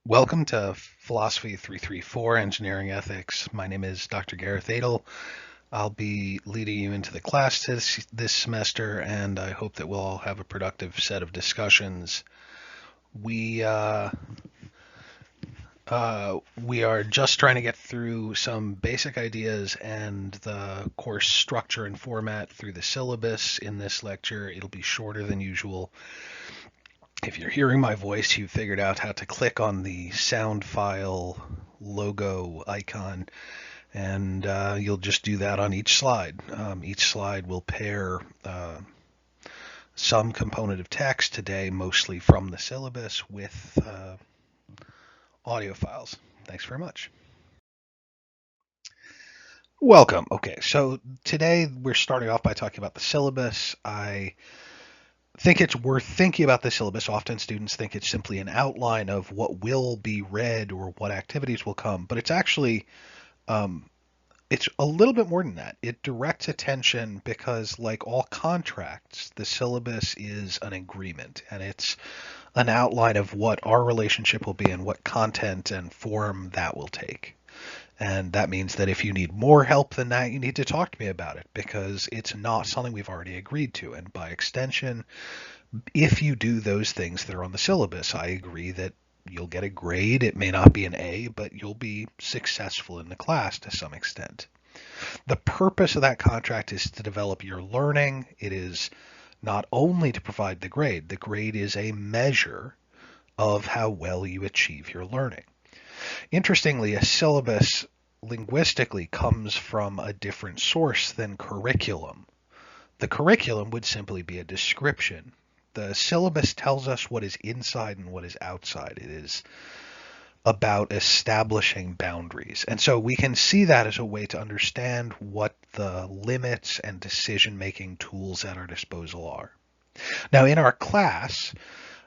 Welcome to Philosophy 334 Engineering Ethics. My name is Dr. Gareth Adel. I'll be leading you into the class this semester, and I hope that we'll all have a productive set of discussions. We are just trying to get through some basic ideas and the course structure and format through the syllabus in this lecture. It'll be shorter than usual. If you're hearing my voice, you've figured out how to click on the sound file logo icon, and you'll just do that on each slide. Each slide will pair some component of text, today mostly from the syllabus, with audio files. Thanks very much. Welcome. Okay, so today we're starting off by talking about the syllabus. I think it's worth thinking about the syllabus. Often students think it's simply an outline of what will be read or what activities will come, but it's actually it's a little bit more than that. It directs attention because, like all contracts, the syllabus is an agreement, and it's an outline of what our relationship will be and what content and form that will take. And that means that if you need more help than that, you need to talk to me about it, because it's not something we've already agreed to. And by extension, if you do those things that are on the syllabus, I agree that you'll get a grade. It may not be an A, but you'll be successful in the class to some extent. The purpose of that contract is to develop your learning. It is not only to provide the grade. The grade is a measure of how well you achieve your learning. Interestingly, a syllabus linguistically comes from a different source than curriculum. The curriculum would simply be a description. The syllabus tells us what is inside and what is outside. It is about establishing boundaries. And so we can see that as a way to understand what the limits and decision-making tools at our disposal are. Now, in our class,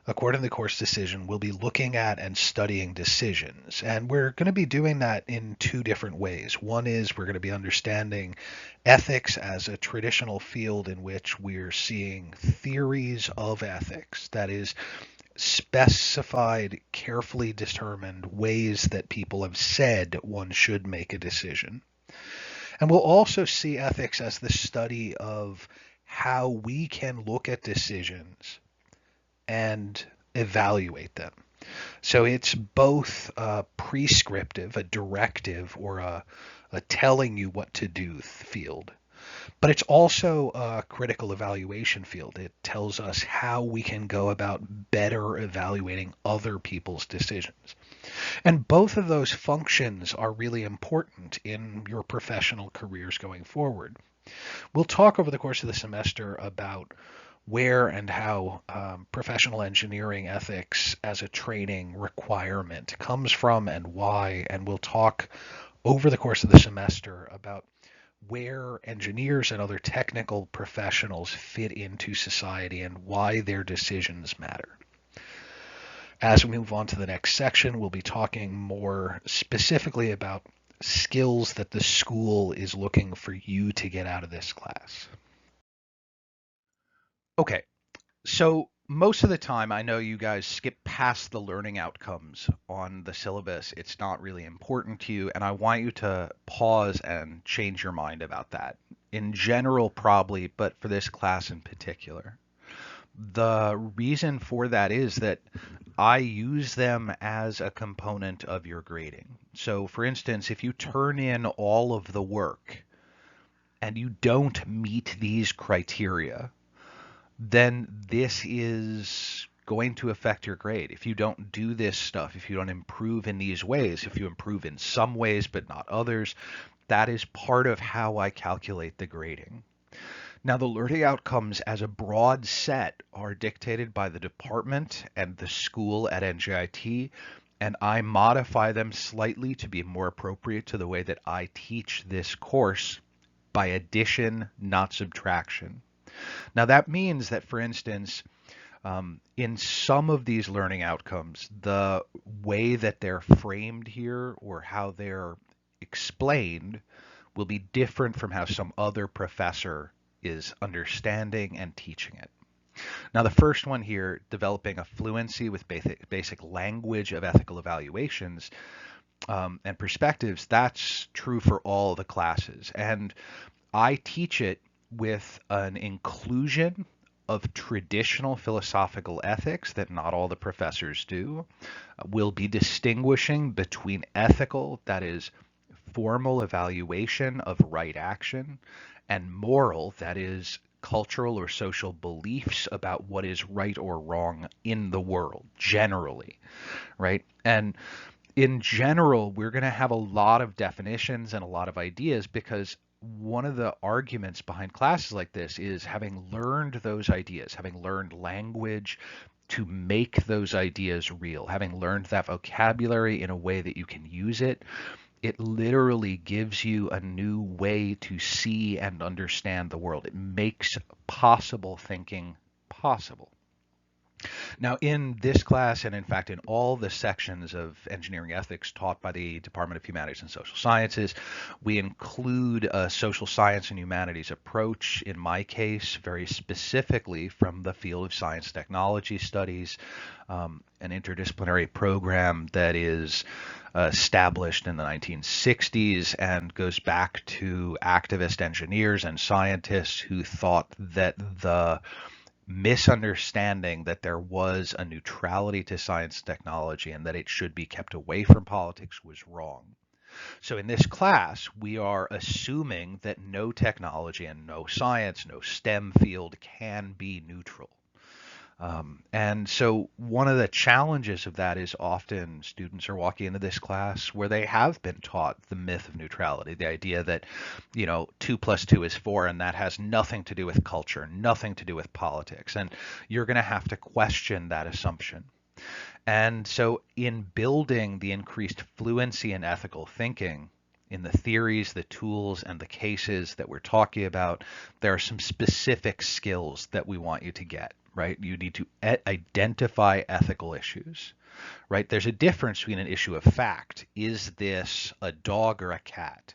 according to the course decision, we'll be looking at and studying decisions. And we're going to be doing that in two different ways. One is we're going to be understanding ethics as a traditional field in which we're seeing theories of ethics. That is, specified, carefully determined ways that people have said one should make a decision. And we'll also see ethics as the study of how we can look at decisions and evaluate them. So it's both a prescriptive, a directive, or a telling you what to do field. But it's also a critical evaluation field. It tells us how we can go about better evaluating other people's decisions. And both of those functions are really important in your professional careers going forward. We'll talk over the course of the semester about where and how professional engineering ethics as a training requirement comes from and why, and we'll talk over the course of the semester about where engineers and other technical professionals fit into society and why their decisions matter. As we move on to the next section, we'll be talking more specifically about skills that the school is looking for you to get out of this class. Okay, so most of the time, I know you guys skip past the learning outcomes on the syllabus. It's not really important to you, and I want you to pause and change your mind about that. In general, probably, but for this class in particular. The reason for that is that I use them as a component of your grading. So for instance, if you turn in all of the work and you don't meet these criteria, then this is going to affect your grade. If you don't do this stuff, if you don't improve in these ways, if you improve in some ways but not others, that is part of how I calculate the grading. Now, the learning outcomes as a broad set are dictated by the department and the school at NJIT, and I modify them slightly to be more appropriate to the way that I teach this course by addition, not subtraction. Now, that means that, for instance, in some of these learning outcomes, the way that they're framed here or how they're explained will be different from how some other professor is understanding and teaching it. Now, the first one here, developing a fluency with basic language of ethical evaluations and perspectives, that's true for all the classes. And I teach it with an inclusion of traditional philosophical ethics that not all the professors do. We'll be distinguishing between ethical, that is, formal evaluation of right action, and moral, that is, cultural or social beliefs about what is right or wrong in the world generally, right? And in general, we're going to have a lot of definitions and a lot of ideas because one of the arguments behind classes like this is having learned those ideas, having learned language to make those ideas real, having learned that vocabulary in a way that you can use it, it literally gives you a new way to see and understand the world. It makes possible thinking possible. Now, in this class, and in fact in all the sections of engineering ethics taught by the Department of Humanities and Social Sciences, we include a social science and humanities approach, in my case, very specifically from the field of science technology studies, an interdisciplinary program that is established in the 1960s and goes back to activist engineers and scientists who thought that the misunderstanding that there was a neutrality to science and technology and that it should be kept away from politics was wrong. So in this class, we are assuming that no technology and no science, no STEM field can be neutral. And so one of the challenges of that is often students are walking into this class where they have been taught the myth of neutrality, the idea that, 2 + 2 is 4, and that has nothing to do with culture, nothing to do with politics. And you're going to have to question that assumption. And so in building the increased fluency in ethical thinking, in the theories, the tools, and the cases that we're talking about, there are some specific skills that we want you to get, right? You need to identify ethical issues, right? There's a difference between an issue of fact. Is this a dog or a cat?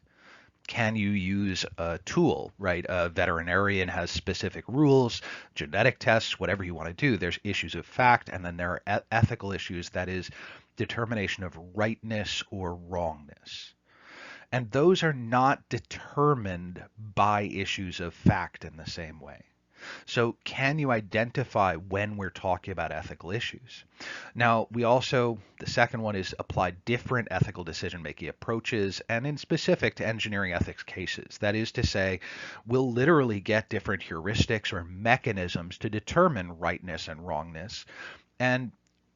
Can you use a tool, right? A veterinarian has specific rules, genetic tests, whatever you want to do. There's issues of fact, and then there are ethical issues, that is determination of rightness or wrongness. And those are not determined by issues of fact in the same way. So can you identify when we're talking about ethical issues? Now, the second one is apply different ethical decision-making approaches, and in specific to engineering ethics cases. That is to say, we'll literally get different heuristics or mechanisms to determine rightness and wrongness. And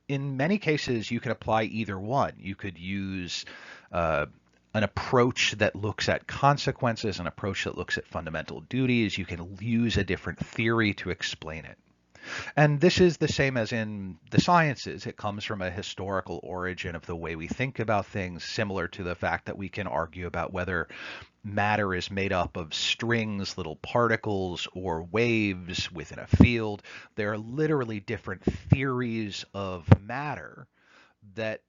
in many cases, you can apply either one. You could use an approach that looks at consequences, an approach that looks at fundamental duties. You can use a different theory to explain it. And this is the same as in the sciences. It comes from a historical origin of the way we think about things, similar to the fact that we can argue about whether matter is made up of strings, little particles, or waves within a field. There are literally different theories of matter that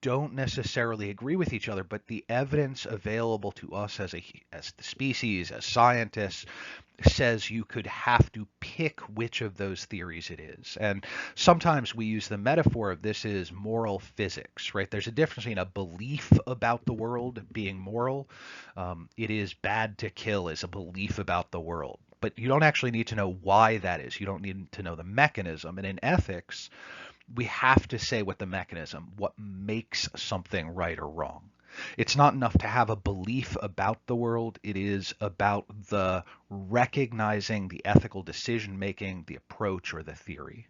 don't necessarily agree with each other, but the evidence available to us as the species, as scientists, says you could have to pick which of those theories it is. And sometimes we use the metaphor of this is moral physics, right? There's a difference between a belief about the world being moral. It is bad to kill is a belief about the world, but you don't actually need to know why that is. You don't need to know the mechanism. And in ethics, we have to say what the mechanism, what makes something right or wrong. It's not enough to have a belief about the world. It is about the recognizing the ethical decision making, the approach, or the theory.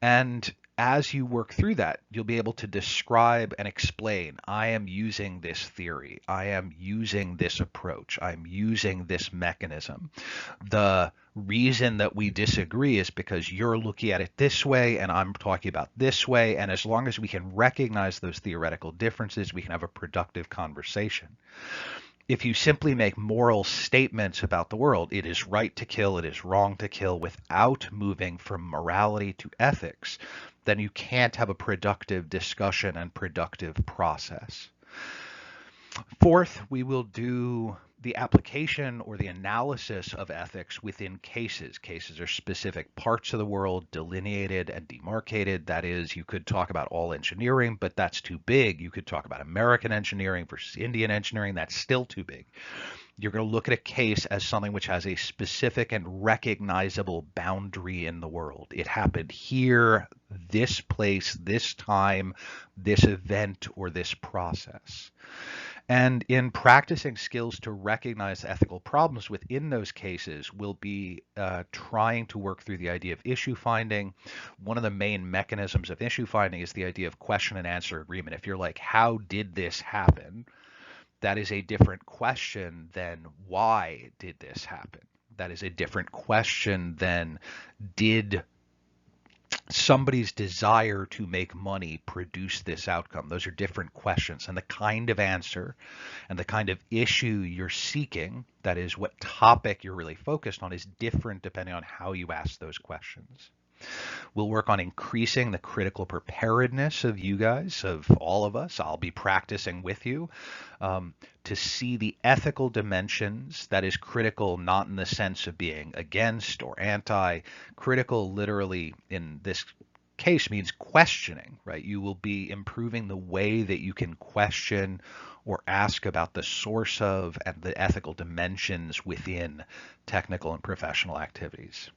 And as you work through that, you'll be able to describe and explain, I am using this theory, I am using this approach, I'm using this mechanism. The reason that we disagree is because you're looking at it this way and I'm talking about this way. And as long as we can recognize those theoretical differences, we can have a productive conversation. If you simply make moral statements about the world, it is right to kill, it is wrong to kill, without moving from morality to ethics, then you can't have a productive discussion and productive process. Fourth, we will do the application or the analysis of ethics within cases. Cases are specific parts of the world delineated and demarcated. That is, you could talk about all engineering, but that's too big. You could talk about American engineering versus Indian engineering. That's still too big. You're going to look at a case as something which has a specific and recognizable boundary in the world. It happened here, this place, this time, this event, or this process. And in practicing skills to recognize ethical problems within those cases, we'll be trying to work through the idea of issue finding. One of the main mechanisms of issue finding is the idea of question and answer agreement. If you're like, how did this happen? That is a different question than why did this happen? That is a different question than did somebody's desire to make money produce this outcome? Those are different questions. And the kind of answer and the kind of issue you're seeking, that is what topic you're really focused on, is different depending on how you ask those questions. We'll work on increasing the critical preparedness of you guys, of all of us. I'll be practicing with you to see the ethical dimensions. That is critical, not in the sense of being against or anti. Critical literally in this case means questioning, right? You will be improving the way that you can question or ask about the source of and the ethical dimensions within technical and professional activities.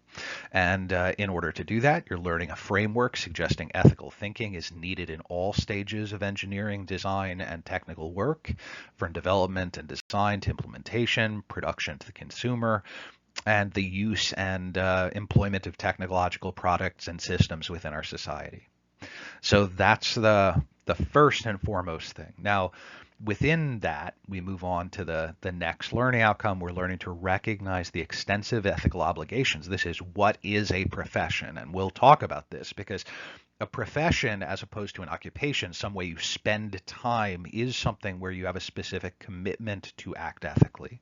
And in order to do that, you're learning a framework suggesting ethical thinking is needed in all stages of engineering, design, and technical work, from development and design to implementation, production to the consumer, and the use and employment of technological products and systems within our society. So that's the first and foremost thing. Now, within that, we move on to the next learning outcome. We're learning to recognize the extensive ethical obligations. This is what is a profession, and we'll talk about this because a profession, as opposed to an occupation, some way you spend time, is something where you have a specific commitment to act ethically.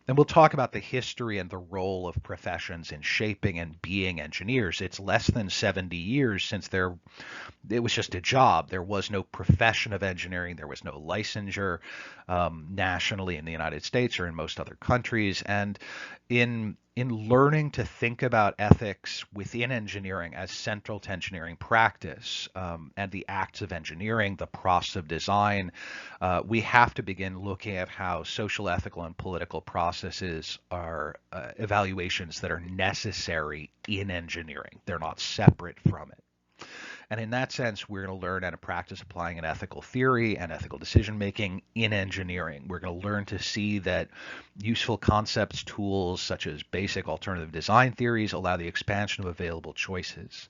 And we'll talk about the history and the role of professions in shaping and being engineers. It's less than 70 years since it was just a job. There was no profession of engineering. There was no licensure nationally in the United States or in most other countries. And in learning to think about ethics within engineering as central to engineering practice and the acts of engineering, the process of design, we have to begin looking at how social, ethical, and political processes are evaluations that are necessary in engineering. They're not separate from it. And in that sense, we're going to learn how to practice applying an ethical theory and ethical decision making in engineering. We're going to learn to see that useful concepts, tools such as basic alternative design theories allow the expansion of available choices.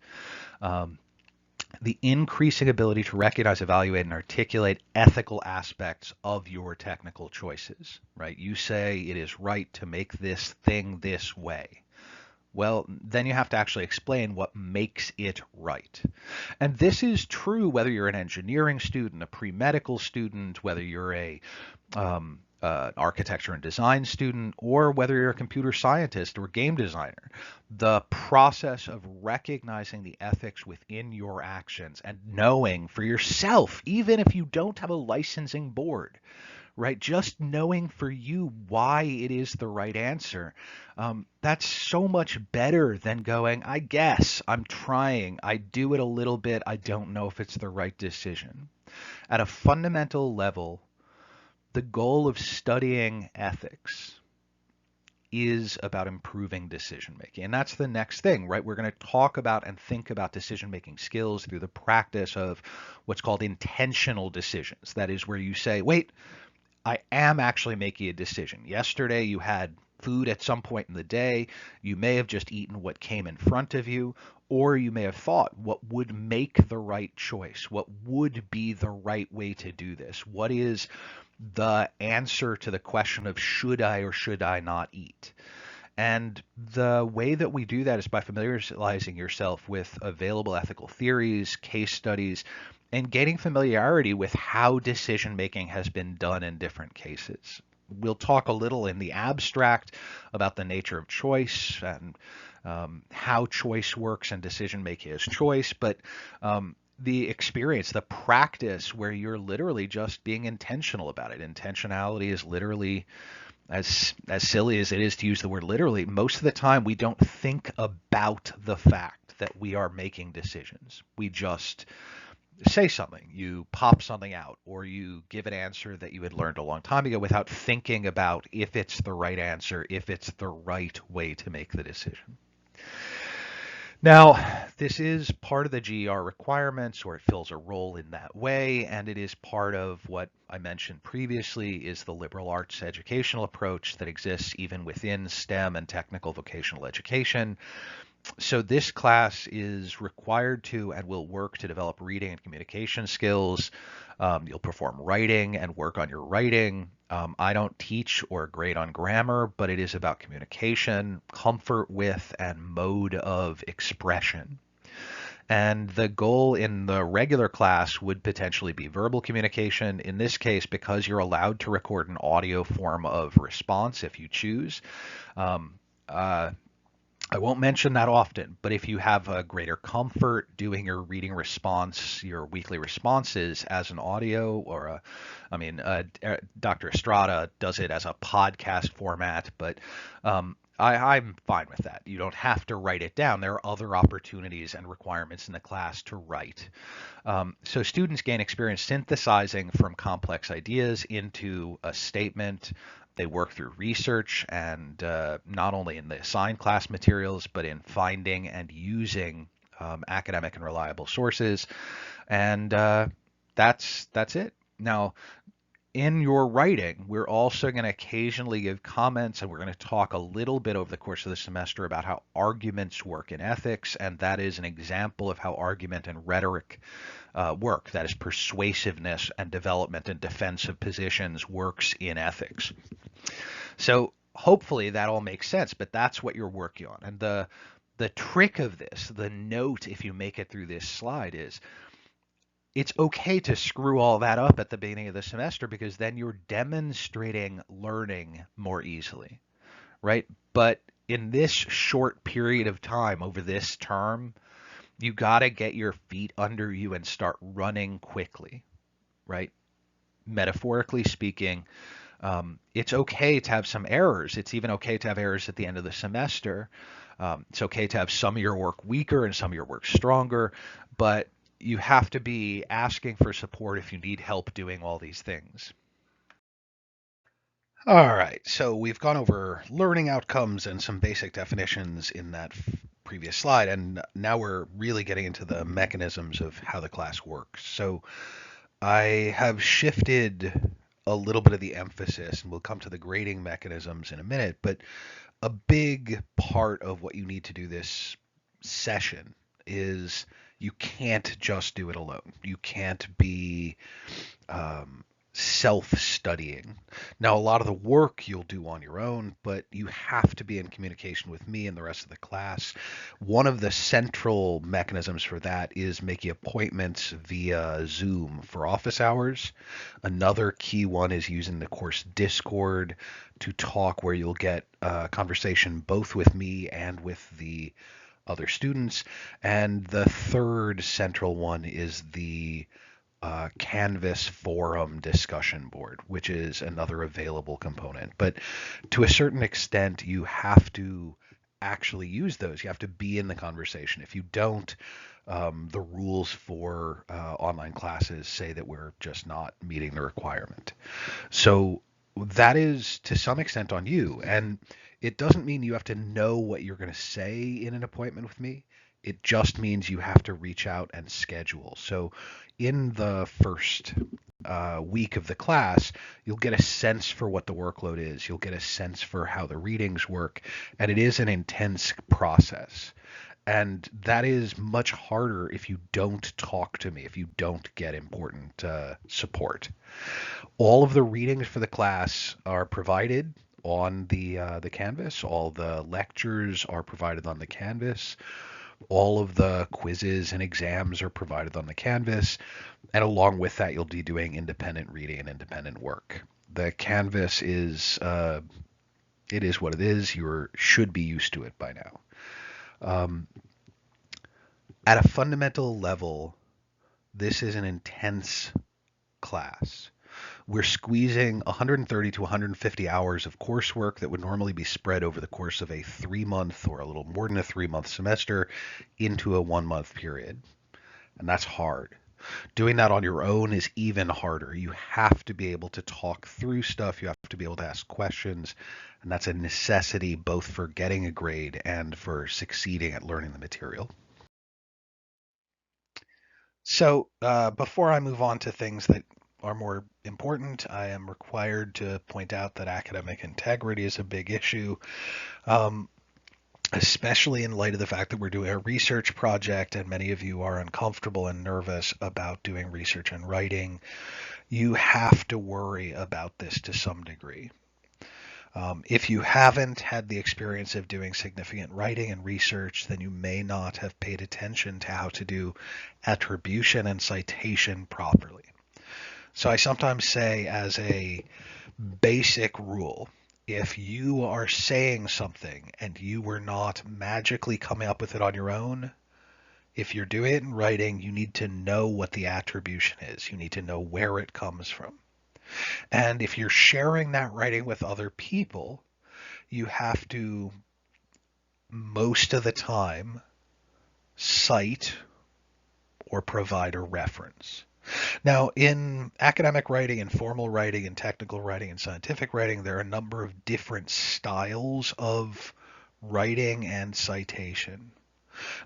The increasing ability to recognize, evaluate, and articulate ethical aspects of your technical choices, right? You say it is right to make this thing this way. Well, then you have to actually explain what makes it right. And this is true whether you're an engineering student, a pre-medical student, whether you're an architecture and design student, or whether you're a computer scientist or game designer. The process of recognizing the ethics within your actions and knowing for yourself, even if you don't have a licensing board, right? Just knowing for you why it is the right answer. That's so much better than going, I guess, I'm trying, I do it a little bit, I don't know if it's the right decision. At a fundamental level, the goal of studying ethics is about improving decision making. And that's the next thing, right? We're going to talk about and think about decision making skills through the practice of what's called intentional decisions. That is where you say, wait, I am actually making a decision. Yesterday you had food at some point in the day. You may have just eaten what came in front of you, or you may have thought what would make the right choice, what would be the right way to do this, what is the answer to the question of should I or should I not eat. And the way that we do that is by familiarizing yourself with available ethical theories, case studies, and gaining familiarity with how decision making has been done in different cases. We'll talk a little in the abstract about the nature of choice and how choice works and decision making is choice, but the experience, the practice where you're literally just being intentional about it. Intentionality is literally as silly as it is to use the word literally, most of the time we don't think about the fact that we are making decisions. We just say something, you pop something out, or you give an answer that you had learned a long time ago without thinking about if it's the right answer, if it's the right way to make the decision. Now, this is part of the GER requirements, or it fills a role in that way, and it is part of what I mentioned previously is the liberal arts educational approach that exists even within STEM and technical vocational education. So this class is required to and will work to develop reading and communication skills. You'll perform writing and work on your writing. I don't teach or grade on grammar, but it is about communication, comfort with, and mode of expression. And the goal in the regular class would potentially be verbal communication. In this case, because you're allowed to record an audio form of response if you choose. Um, uh, I won't mention that often, but if you have a greater comfort doing your reading response, your weekly responses as an audio or Dr. Estrada does it as a podcast format, but I'm fine with that. You don't have to write it down. There are other opportunities and requirements in the class to write. So students gain experience synthesizing from complex ideas into a statement. They work through research and not only in the assigned class materials, but in finding and using academic and reliable sources. And that's it. Now, in your writing, we're also going to occasionally give comments, and we're going to talk a little bit over the course of the semester about how arguments work in ethics, and that is an example of how argument and rhetoric work. That is persuasiveness and development and defense of positions works in ethics. So hopefully that all makes sense, but that's what you're working on. And the trick of this, the note if you make it through this slide is it's okay to screw all that up at the beginning of the semester because then you're demonstrating learning more easily, right? But in this short period of time over this term, you got to get your feet under you and start running quickly, right? Metaphorically speaking, it's okay to have some errors. It's even okay to have errors at the end of the semester. It's okay to have some of your work weaker and some of your work stronger, but you have to be asking for support if you need help doing all these things. All right, so we've gone over learning outcomes and some basic definitions in that previous slide, and now we're really getting into the mechanisms of how the class works. So I have shifted a little bit of the emphasis, and we'll come to the grading mechanisms in a minute, but a big part of what you need to do this session is you can't just do it alone. You can't be self-studying. Now, a lot of the work you'll do on your own, but you have to be in communication with me and the rest of the class. One of the central mechanisms for that is making appointments via Zoom for office hours. Another key one is using the course Discord to talk, where you'll get a conversation both with me and with the other students. And the third central one is the Canvas forum discussion board, which is another available component. But to a certain extent, you have to actually use those. You have to be in the conversation. If you don't, the rules for online classes say that we're just not meeting the requirement. So that is to some extent on you. And it doesn't mean you have to know what you're going to say in an appointment with me. It just means you have to reach out and schedule. So in the first week of the class, you'll get a sense for what the workload is. You'll get a sense for how the readings work. And it is an intense process. And that is much harder if you don't talk to me, if you don't get important support. All of the readings for the class are provided on the Canvas. All the lectures are provided on the Canvas. All of the quizzes and exams are provided on the Canvas. And along with that, you'll be doing independent reading and independent work. The Canvas is, it is what it is. You should be used to it by now. At a fundamental level, this is an intense class. We're squeezing 130 to 150 hours of coursework that would normally be spread over the course of a 3 month or a little more than a 3 month semester into a 1 month period. And that's hard. Doing that on your own is even harder. You have to be able to talk through stuff. You have to be able to ask questions. And that's a necessity both for getting a grade and for succeeding at learning the material. So, before I move on to things that are more important, I am required to point out that academic integrity is a big issue, um, especially in light of the fact that we're doing a research project and many of you are uncomfortable and nervous about doing research and writing. You have to worry about this to some degree. If you haven't had the experience of doing significant writing and research, then you may not have paid attention to how to do attribution and citation properly. So I sometimes say, as a basic rule, if you are saying something and you were not magically coming up with it on your own, if you're doing it in writing, you need to know what the attribution is. You need to know where it comes from. And if you're sharing that writing with other people, you have to, most of the time, cite or provide a reference. Now, in academic writing and formal writing and technical writing and scientific writing, there are a number of different styles of writing and citation.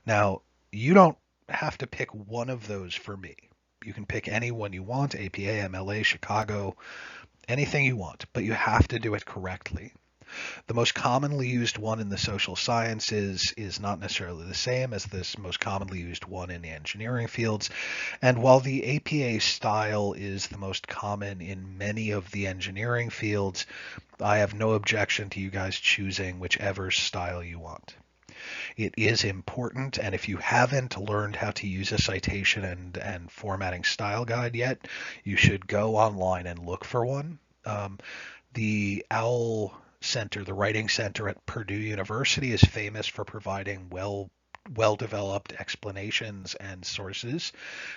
Now, you don't have to pick one of those for me. You can pick any one you want, APA, MLA, Chicago, anything you want, but you have to do it correctly. The most commonly used one in the social sciences is not necessarily the same as this most commonly used one in the engineering fields. And while the APA style is the most common in many of the engineering fields, I have no objection to you guys choosing whichever style you want. It is important, and if you haven't learned how to use a citation and formatting style guide yet, you should go online and look for one. The OWL Center, the Writing Center at Purdue University, is famous for providing well-developed explanations and sources,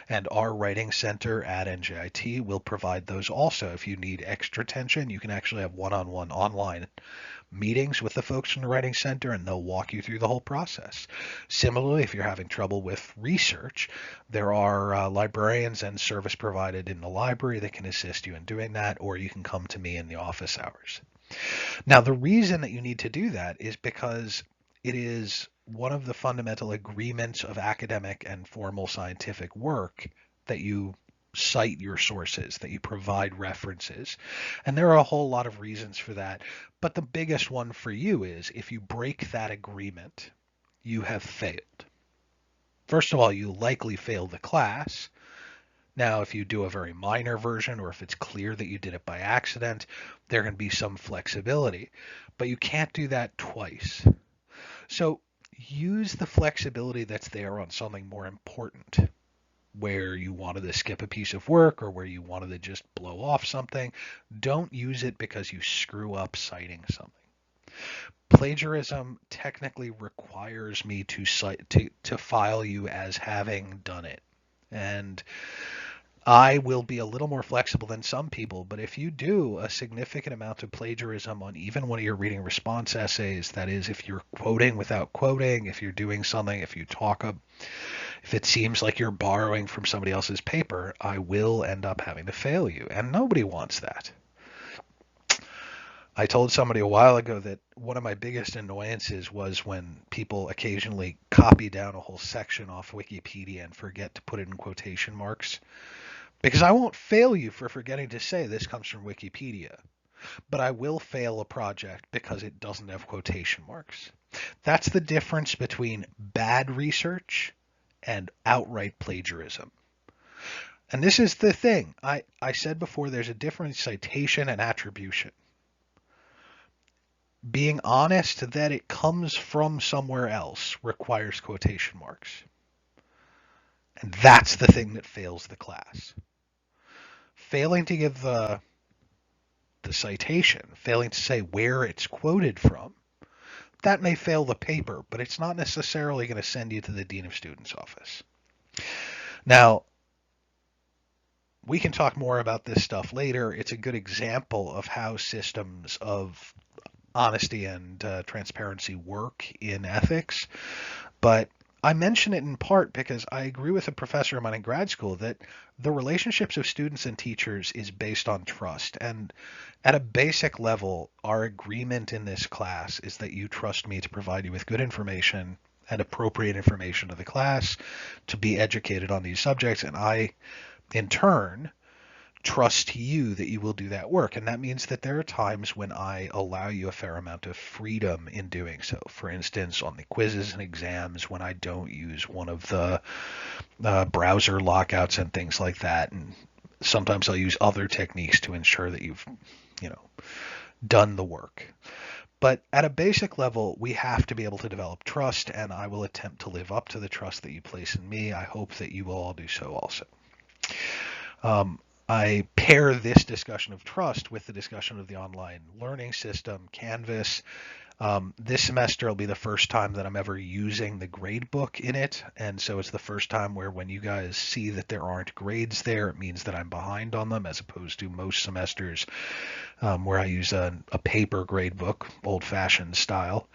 and our Writing Center at NJIT will provide those also. If you need extra attention, you can actually have one-on-one online meetings with the folks from the Writing Center, and they'll walk you through the whole process. Similarly, if you're having trouble with research, there are librarians and service provided in the library that can assist you in doing that, or you can come to me in the office hours. Now, the reason that you need to do that is because it is one of the fundamental agreements of academic and formal scientific work that you cite your sources, that you provide references. And there are a whole lot of reasons for that. But the biggest one for you is if you break that agreement, you have failed. First of all, you likely failed the class. Now, if you do a very minor version or if it's clear that you did it by accident, there can be some flexibility. But you can't do that twice. So use the flexibility that's there on something more important, where you wanted to skip a piece of work or where you wanted to just blow off something. Don't use it because you screw up citing something. Plagiarism technically requires me to cite to file you as having done it. And I will be a little more flexible than some people, but if you do a significant amount of plagiarism on even one of your reading response essays, that is, if you're quoting without quoting, if you're doing something, if you talk up, if it seems like you're borrowing from somebody else's paper, I will end up having to fail you, and nobody wants that. I told somebody a while ago that one of my biggest annoyances was when people occasionally copy down a whole section off Wikipedia and forget to put it in quotation marks. Because I won't fail you for forgetting to say this comes from Wikipedia, but I will fail a project because it doesn't have quotation marks. That's the difference between bad research and outright plagiarism. And this is the thing. I said before there's a difference in citation and attribution. Being honest that it comes from somewhere else requires quotation marks. And that's the thing that fails the class. Failing to give the citation, failing to say where it's quoted from, that may fail the paper, but it's not necessarily going to send you to the Dean of Students office. Now, we can talk more about this stuff later. It's a good example of how systems of honesty and transparency work in ethics. But I mention it in part because I agree with a professor of mine in grad school that the relationships of students and teachers is based on trust. And at a basic level, our agreement in this class is that you trust me to provide you with good information and appropriate information to the class to be educated on these subjects. And I, in turn, trust you that you will do that work. And that means that there are times when I allow you a fair amount of freedom in doing so. For instance, on the quizzes and exams, when I don't use one of the browser lockouts and things like that. And sometimes I'll use other techniques to ensure that you've, you know, done the work. But at a basic level, we have to be able to develop trust, and I will attempt to live up to the trust that you place in me. I hope that you will all do so also. I pair this discussion of trust with the discussion of the online learning system, Canvas. This semester will be the first time that I'm ever using the grade book in it, and so it's the first time where when you guys see that there aren't grades there, it means that I'm behind on them, as opposed to most semesters where I use a paper grade book, old-fashioned style,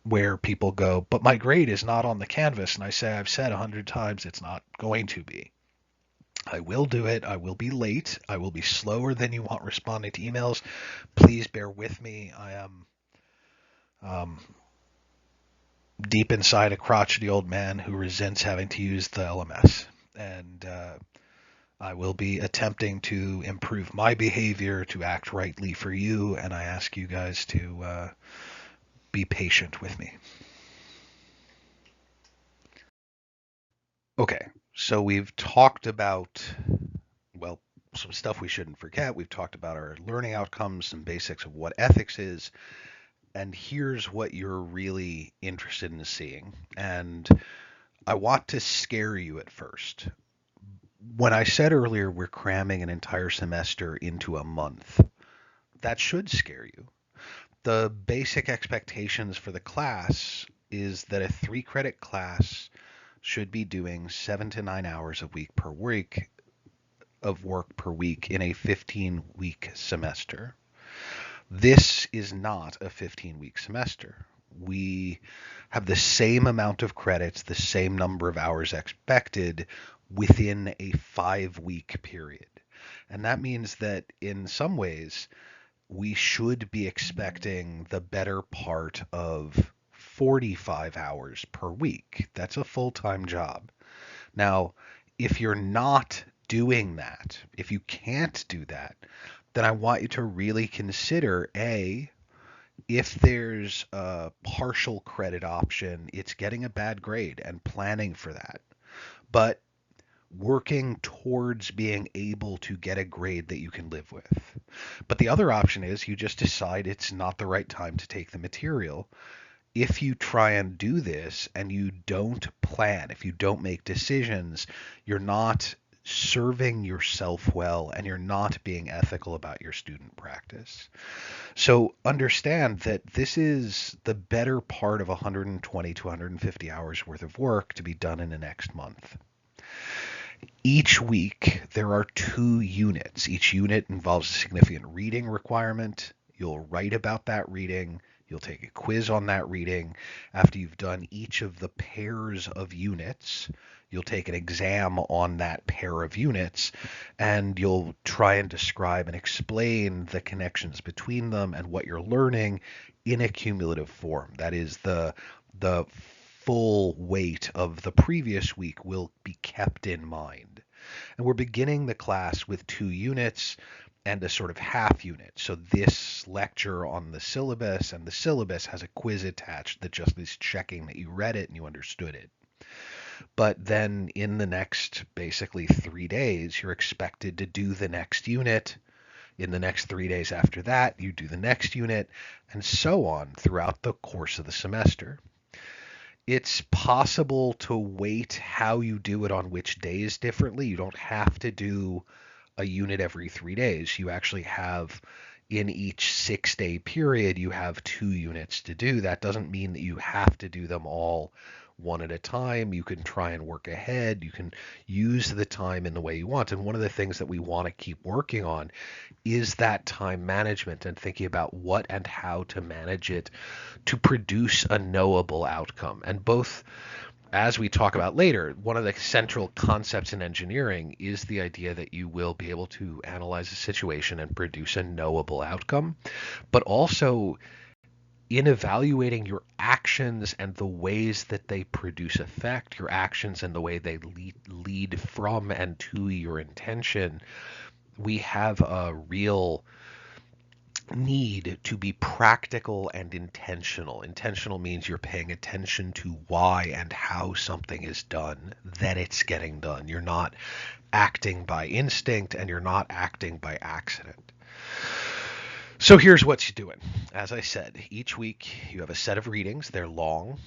where people go, but my grade is not on the Canvas, and I say, I've said 100 times it's not going to be. I will do it. I will be late. I will be slower than you want responding to emails. Please bear with me. I am deep inside a crotchety old man who resents having to use the LMS. And I will be attempting to improve my behavior, to act rightly for you, and I ask you guys to be patient with me. Okay, so we've talked about, well, some stuff we shouldn't forget. We've talked about our learning outcomes, some basics of what ethics is, and here's what you're really interested in seeing. And I want to scare you at first. When I said earlier we're cramming an entire semester into a month, that should scare you. The basic expectations for the class is that a 3-credit class should be doing 7 to 9 hours a week per week of work per week in a 15-week semester. This is not a 15-week semester. We have the same amount of credits, the same number of hours expected within a 5-week period. And that means that in some ways, we should be expecting the better part of 45 hours per week. That's a full-time job. Now, if you're not doing that, if you can't do that, then I want you to really consider, if there's a partial credit option, it's getting a bad grade and planning for that. But working towards being able to get a grade that you can live with. But the other option is you just decide it's not the right time to take the material. If you try and do this and you don't plan, if you don't make decisions, you're not serving yourself well and you're not being ethical about your student practice. So understand that this is the better part of 120 to 150 hours worth of work to be done in the next month. Each week, there are 2 units. Each unit involves a significant reading requirement. You'll write about that reading. You'll take a quiz on that reading. After you've done each of the pairs of units, you'll take an exam on that pair of units, and you'll try and describe and explain the connections between them and what you're learning in a cumulative form. That is, the full weight of the previous week will be kept in mind. And we're beginning the class with 2 units and a sort of half unit. So this lecture on the syllabus, and the syllabus has a quiz attached that just is checking that you read it and you understood it. But then in the next basically 3 days, you're expected to do the next unit. In the next 3 days after that, you do the next unit, and so on throughout the course of the semester. It's possible to weight how you do it on which days differently. You don't have to do a unit every 3 days. You actually have in each 6-day period, you have 2 units to do. That doesn't mean that you have to do them all one at a time. You can try and work ahead. You can use the time in the way you want. And one of the things that we want to keep working on is that time management and thinking about what and how to manage it to produce a knowable outcome. And both, as we talk about later, one of the central concepts in engineering is the idea that you will be able to analyze a situation and produce a knowable outcome, but also in evaluating your actions and the ways that they produce effect, your actions and the way they lead from and to your intention, we have a real need to be practical and intentional. Intentional means you're paying attention to why and how something is done, that it's getting done. You're not acting by instinct and you're not acting by accident. So here's what you're doing. As I said, each week you have a set of readings. They're long.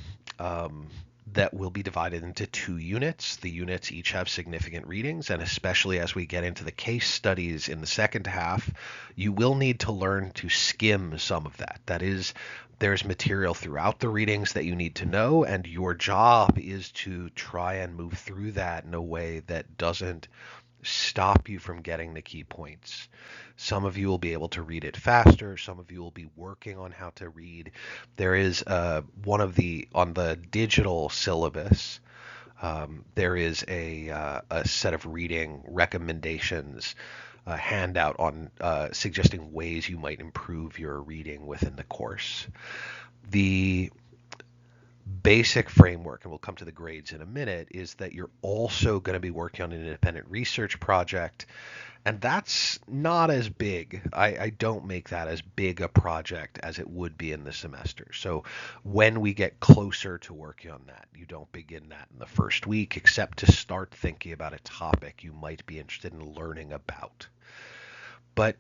That will be divided into 2 units. The units each have significant readings, and especially as we get into the case studies in the second half, you will need to learn to skim some of that. That is, there's material throughout the readings that you need to know, and your job is to try and move through that in a way that doesn't stop you from getting the key points. Some of you will be able to read it faster. Some of you will be working on how to read. There is on the digital syllabus, there is a set of reading recommendations, a handout on suggesting ways you might improve your reading within the course. The basic framework, and we'll come to the grades in a minute, is that you're also going to be working on an independent research project. And that's not as big. I don't make that as big a project as it would be in the semester. So when we get closer to working on that, you don't begin that in the first week, except to start thinking about a topic you might be interested in learning about. But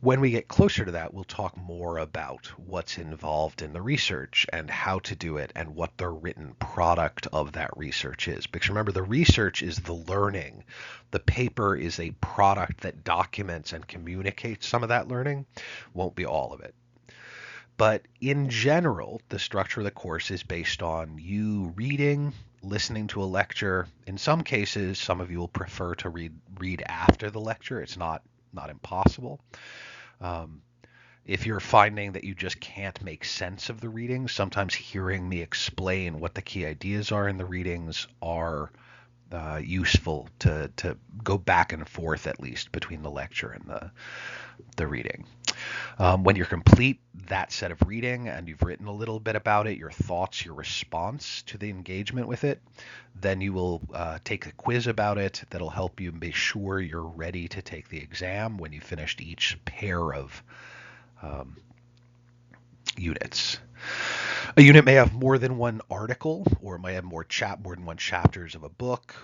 when we get closer to that, we'll talk more about what's involved in the research and how to do it and what the written product of that research is. Because remember, the research is the learning. The paper is a product that documents and communicates some of that learning. Won't be all of it. But in general, the structure of the course is based on you reading, listening to a lecture. In some cases, some of you will prefer to read after the lecture. It's not impossible. If you're finding that you just can't make sense of the readings, sometimes hearing me explain what the key ideas are in the readings are useful to go back and forth at least between the lecture and the reading. When you're complete that set of reading and you've written a little bit about it, your thoughts, your response to the engagement with it, then you will take a quiz about it that'll help you be sure you're ready to take the exam when you finished each pair of units. A unit may have more than one article, or it may have more than one chapters of a book.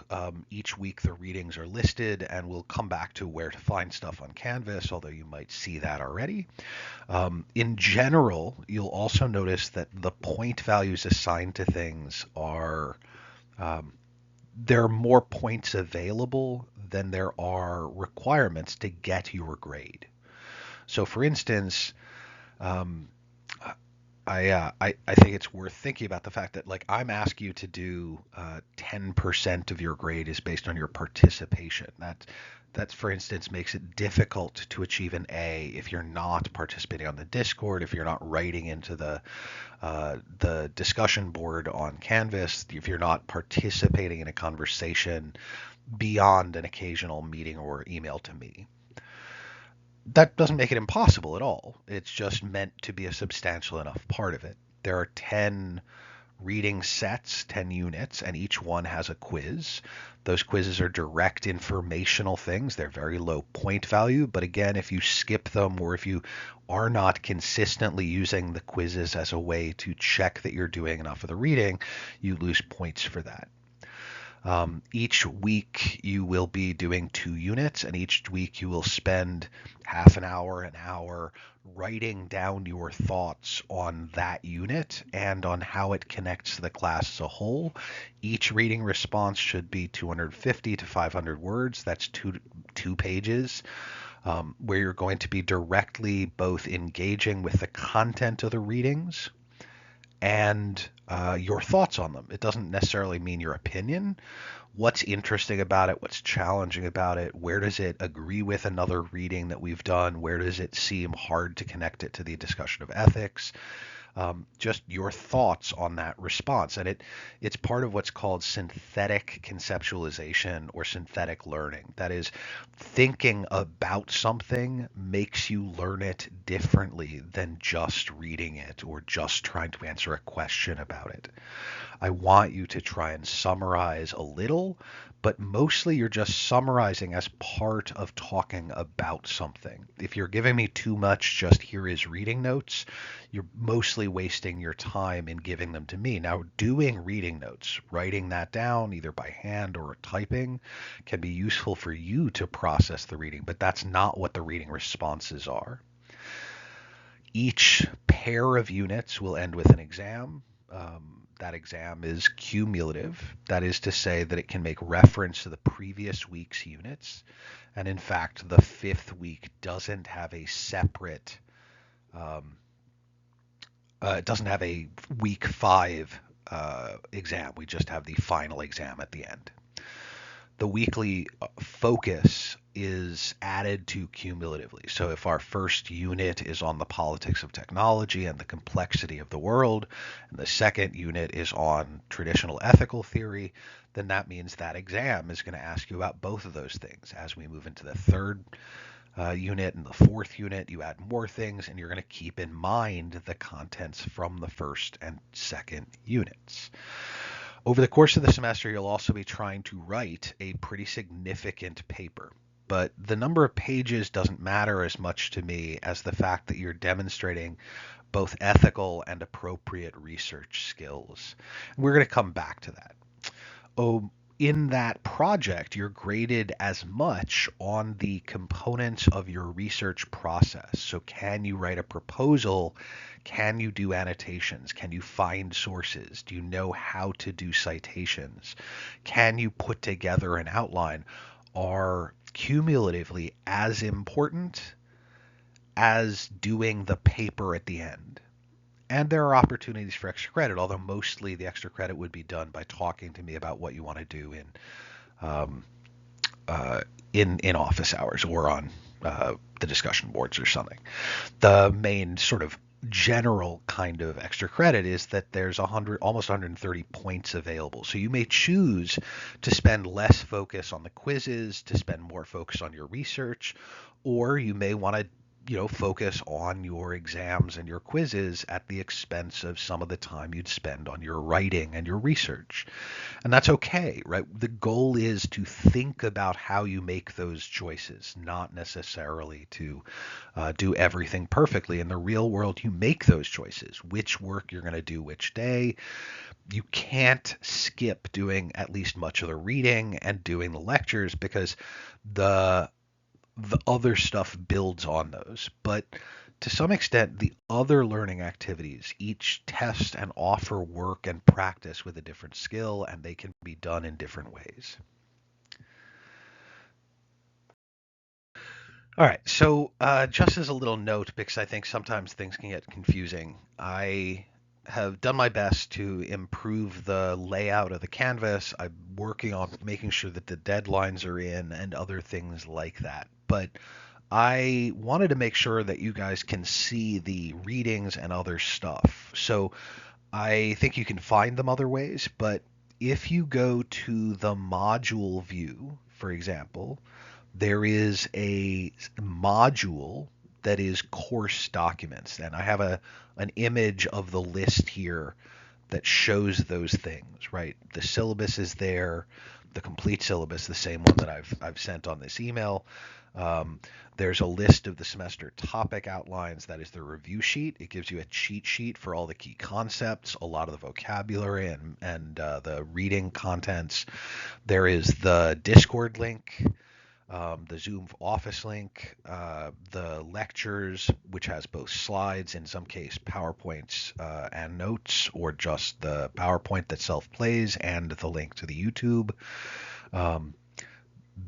Each week the readings are listed, and we'll come back to where to find stuff on Canvas, although you might see that already. In general, you'll also notice that the point values assigned to things are, there are more points available than there are requirements to get your grade. So for instance, I think it's worth thinking about the fact that, like, I'm asking you to do 10% of your grade is based on your participation. That, for instance, makes it difficult to achieve an A if you're not participating on the Discord, if you're not writing into the discussion board on Canvas, if you're not participating in a conversation beyond an occasional meeting or email to me. That doesn't make it impossible at all. It's just meant to be a substantial enough part of it. There are 10 reading sets, 10 units, and each one has a quiz. Those quizzes are direct informational things. They're very low point value, but again, if you skip them or if you are not consistently using the quizzes as a way to check that you're doing enough of the reading, you lose points for that. Each week you will be doing 2 units, and each week you will spend half an hour writing down your thoughts on that unit and on how it connects to the class as a whole. Each reading response should be 250 to 500 words. That's two pages. where you're going to be directly both engaging with the content of the readings and your thoughts on them. It doesn't necessarily mean your opinion. What's interesting about it? What's challenging about it? Where does it agree with another reading that we've done? Where does it seem hard to connect it to the discussion of ethics? Just your thoughts on that response. And it's part of what's called synthetic conceptualization or synthetic learning. That is, thinking about something makes you learn it differently than just reading it or just trying to answer a question about it. I want you to try and summarize a little, but mostly you're just summarizing as part of talking about something. If you're giving me too much, just here is reading notes, you're mostly wasting your time in giving them to me. Now, doing reading notes, writing that down either by hand or typing, can be useful for you to process the reading, but that's not what the reading responses are. Each pair of units will end with an exam. That exam is cumulative. That is to say that it can make reference to the previous week's units. And in fact, the fifth week doesn't have a separate, it doesn't have a week 5 exam. We just have the final exam at the end. The weekly focus is added to cumulatively. So if our first unit is on the politics of technology and the complexity of the world, and the second unit is on traditional ethical theory, then that means that exam is going to ask you about both of those things. As we move into the third unit and the fourth unit, you add more things, and you're going to keep in mind the contents from the first and second units. Over the course of the semester, you'll also be trying to write a pretty significant paper. But the number of pages doesn't matter as much to me as the fact that you're demonstrating both ethical and appropriate research skills. We're going to come back to that. Oh, in that project, you're graded as much on the components of your research process. So can you write a proposal? Can you do annotations? Can you find sources? Do you know how to do citations? Can you put together an outline? Are cumulatively as important as doing the paper at the end. And there are opportunities for extra credit, although mostly the extra credit would be done by talking to me about what you want to do um, in office hours or on the discussion boards or something. The main sort of general kind of extra credit is that there's almost 130 points available. So you may choose to spend less focus on the quizzes, to spend more focus on your research, or you may want to focus on your exams and your quizzes at the expense of some of the time you'd spend on your writing and your research. And that's okay, right? The goal is to think about how you make those choices, not necessarily to do everything perfectly. In the real world, you make those choices, which work you're going to do which day. You can't skip doing at least much of the reading and doing the lectures because the other stuff builds on those. But to some extent, the other learning activities each test and offer work and practice with a different skill, and they can be done in different ways. All right, so just as a little note, because I think sometimes things can get confusing, I have done my best to improve the layout of the canvas. I'm working on making sure that the deadlines are in and other things like that. But I wanted to make sure that you guys can see the readings and other stuff. So I think you can find them other ways, but if you go to the module view, for example, there is a module that is course documents. And I have an image of the list here that shows those things, right? The syllabus is there, the complete syllabus, the same one that I've sent on this email. There's a list of the semester topic outlines. That is the review sheet. It gives you a cheat sheet for all the key concepts, a lot of the vocabulary and the reading contents. There is the Discord link, the Zoom office link, the lectures, which has both slides, in some case PowerPoints and notes, or just the PowerPoint that self-plays, and the link to the YouTube.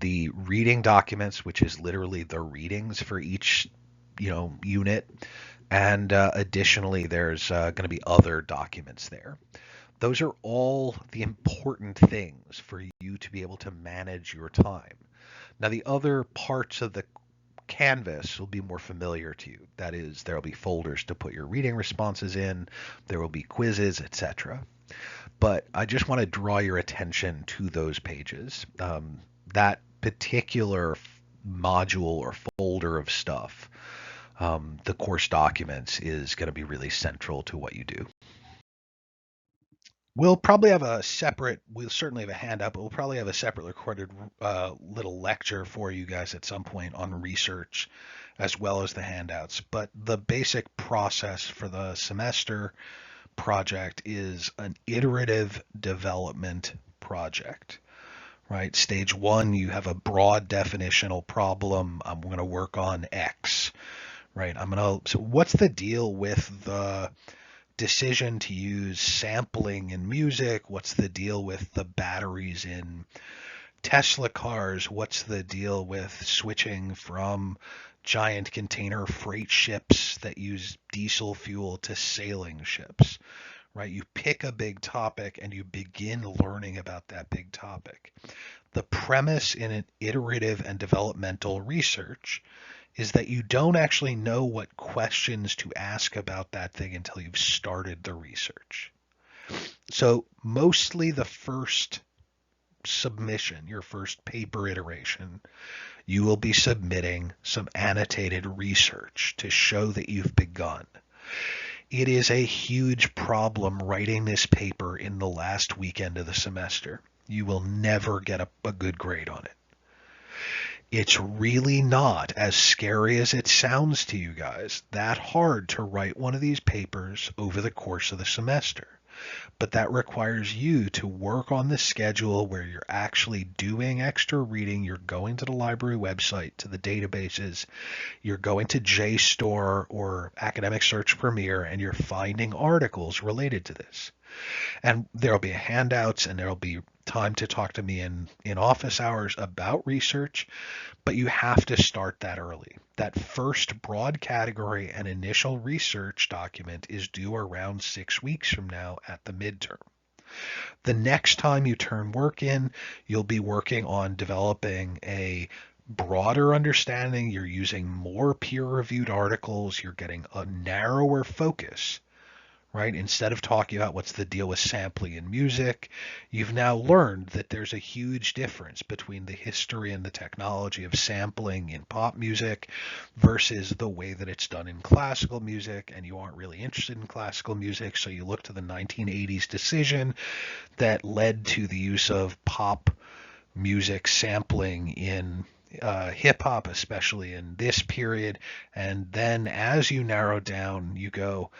the reading documents, which is literally the readings for each, unit, and additionally, there's going to be other documents there. Those are all the important things for you to be able to manage your time. Now, the other parts of the Canvas will be more familiar to you. That is, there will be folders to put your reading responses in, there will be quizzes, etc. But I just want to draw your attention to those pages. That particular module or folder of stuff, the course documents, is going to be really central to what you do. We'll probably have a separate, we'll certainly have a handout, but we'll probably have a separate recorded little lecture for you guys at some point on research as well as the handouts. But the basic process for the semester project is an iterative development project, right? Stage one, you have a broad definitional problem. I'm going to work on X, right? So what's the deal with the decision to use sampling in music? What's the deal with the batteries in Tesla cars? What's the deal with switching from giant container freight ships that use diesel fuel to sailing ships? Right? You pick a big topic and you begin learning about that big topic. The premise in an iterative and developmental research is that you don't actually know what questions to ask about that thing until you've started the research. So mostly the first submission, your first paper iteration, you will be submitting some annotated research to show that you've begun. It is a huge problem writing this paper in the last weekend of the semester. You will never get a good grade on it. It's really not, as scary as it sounds to you guys, that hard to write one of these papers over the course of the semester. But that requires you to work on the schedule where you're actually doing extra reading. You're going to the library website, to the databases. You're going to JSTOR or Academic Search Premier, and you're finding articles related to this. And there'll be handouts, and there'll be time to talk to me in office hours about research, but you have to start that early. That first broad category and initial research document is due around 6 weeks from now at the midterm. The next time you turn work in, you'll be working on developing a broader understanding. You're using more peer-reviewed articles. You're getting a narrower focus, right? Instead of talking about what's the deal with sampling in music, you've now learned that there's a huge difference between the history and the technology of sampling in pop music versus the way that it's done in classical music, and you aren't really interested in classical music, so you look to the 1980s decision that led to the use of pop music sampling in hip hop, especially in this period. And then as you narrow down, you go,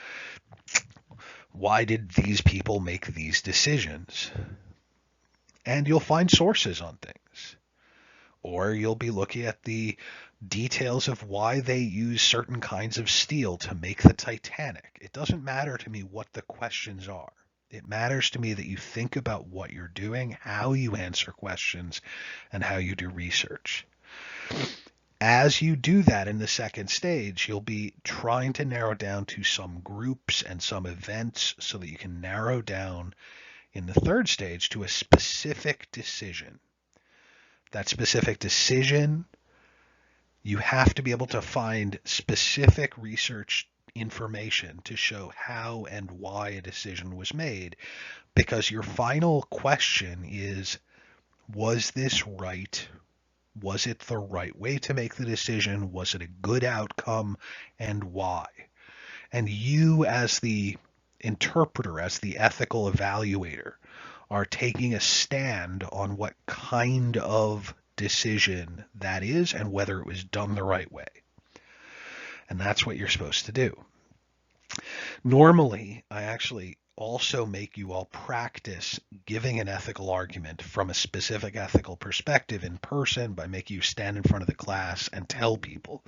why did these people make these decisions? And you'll find sources on things. Or you'll be looking at the details of why they use certain kinds of steel to make the Titanic. It doesn't matter to me what the questions are. It matters to me that you think about what you're doing, how you answer questions, and how you do research. As you do that in the second stage, you'll be trying to narrow down to some groups and some events so that you can narrow down in the third stage to a specific decision. That specific decision, you have to be able to find specific research information to show how and why a decision was made, because your final question is, was this right? Was it the right way to make the decision? Was it a good outcome, and why? And you, as the interpreter, as the ethical evaluator, are taking a stand on what kind of decision that is and whether it was done the right way. And that's what you're supposed to do. Normally, I actually also make you all practice giving an ethical argument from a specific ethical perspective in person by making you stand in front of the class and tell people.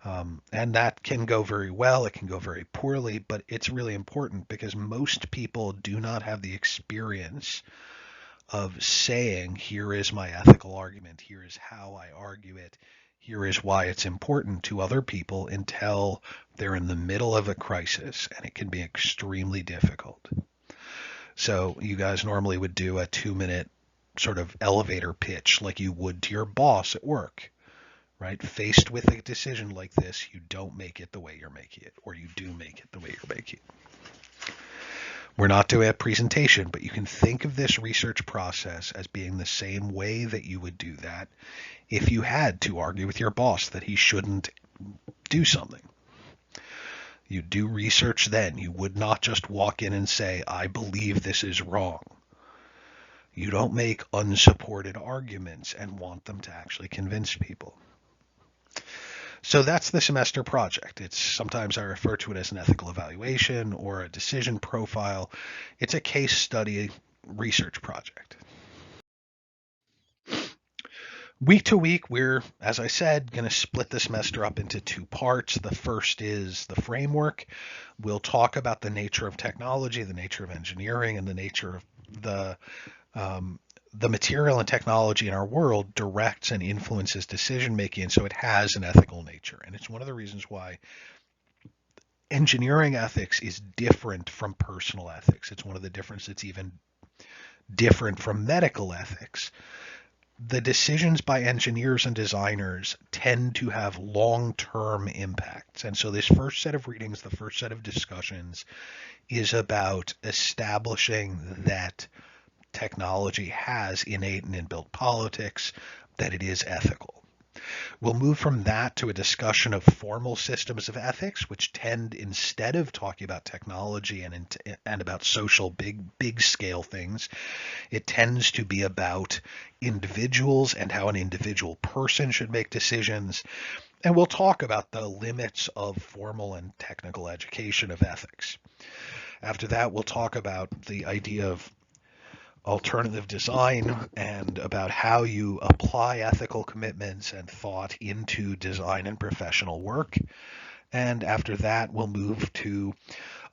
And that can go very well. It can go very poorly, but it's really important because most people do not have the experience of saying, here is my ethical argument, here is how I argue it, here is why it's important to other people until they're in the middle of a crisis, and it can be extremely difficult. So you guys normally would do a 2-minute sort of elevator pitch like you would to your boss at work, right? Faced with a decision like this, you don't make it the way you're making it, or you do make it the way you're making it. We're not doing a presentation, but you can think of this research process as being the same way that you would do that if you had to argue with your boss that he shouldn't do something. You do research then. You would not just walk in and say, I believe this is wrong. You don't make unsupported arguments and want them to actually convince people. So that's the semester project. It's sometimes I refer to it as an ethical evaluation or a decision profile. It's a case study research project. Week to week, we're, as I said, going to split the semester up into 2 parts. The first is the framework. We'll talk about the nature of technology, the nature of engineering, and the nature of the material and technology in our world directs and influences decision making, and so it has an ethical nature. And it's one of the reasons why engineering ethics is different from personal ethics. It's one of the differences that's even different from medical ethics. The decisions by engineers and designers tend to have long-term impacts. And so this first set of readings, the first set of discussions, is about establishing that technology has innate and inbuilt politics, that it is ethical. We'll move from that to a discussion of formal systems of ethics, which tend, instead of talking about technology and about social big scale things, it tends to be about individuals and how an individual person should make decisions. And we'll talk about the limits of formal and technical education of ethics. After that, we'll talk about the idea of alternative design and about how you apply ethical commitments and thought into design and professional work. And after that, we'll move to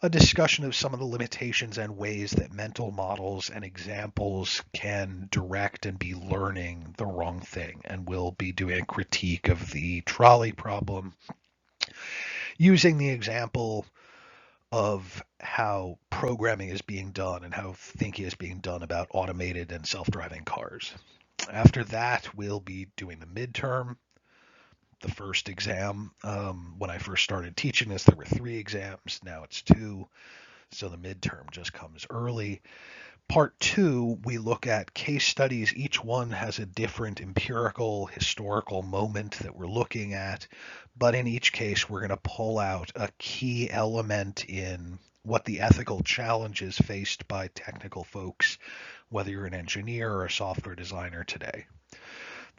a discussion of some of the limitations and ways that mental models and examples can direct and be learning the wrong thing. And we'll be doing a critique of the trolley problem using the example of how programming is being done and how thinking is being done about automated and self-driving cars. After that, we'll be doing the midterm, the first exam. When I first started teaching this, there were 3 exams. Now it's 2. So the midterm just comes early. Part 2, we look at case studies. Each one has a different empirical, historical moment that we're looking at. But in each case, we're going to pull out a key element in what the ethical challenges faced by technical folks, whether you're an engineer or a software designer today.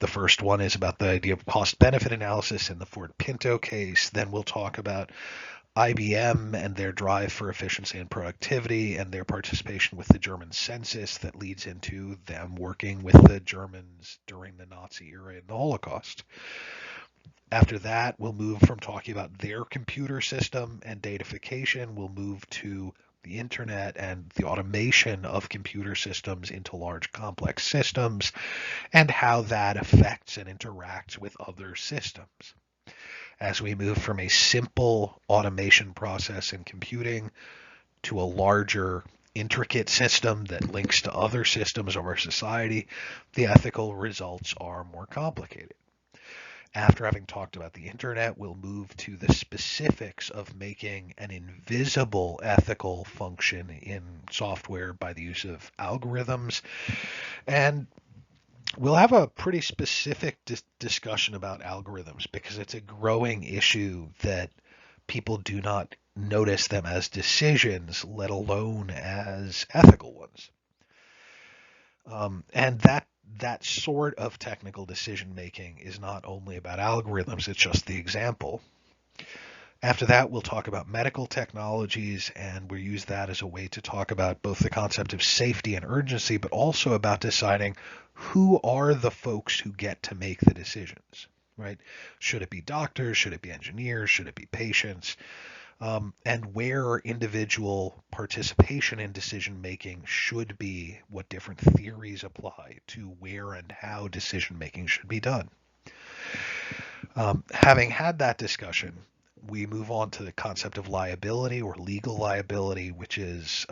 The first one is about the idea of cost-benefit analysis in the Ford Pinto case. Then we'll talk about IBM and their drive for efficiency and productivity and their participation with the German census that leads into them working with the Germans during the Nazi era and the Holocaust. After that, we'll move from talking about their computer system and datafication. We'll move to the internet and the automation of computer systems into large complex systems and how that affects and interacts with other systems. As we move from a simple automation process in computing to a larger, intricate system that links to other systems of our society, the ethical results are more complicated. After having talked about the internet, we'll move to the specifics of making an invisible ethical function in software by the use of algorithms. And we'll have a pretty specific discussion about algorithms because it's a growing issue that people do not notice them as decisions, let alone as ethical ones. And that sort of technical decision making is not only about algorithms, it's just the example. After that, we'll talk about medical technologies, and we'll use that as a way to talk about both the concept of safety and urgency, but also about deciding who are the folks who get to make the decisions, right? Should it be doctors? Should it be engineers? Should it be patients? and where individual participation in decision making should be, what different theories apply to where and how decision making should be done. Having had that discussion, we move on to the concept of liability or legal liability, which is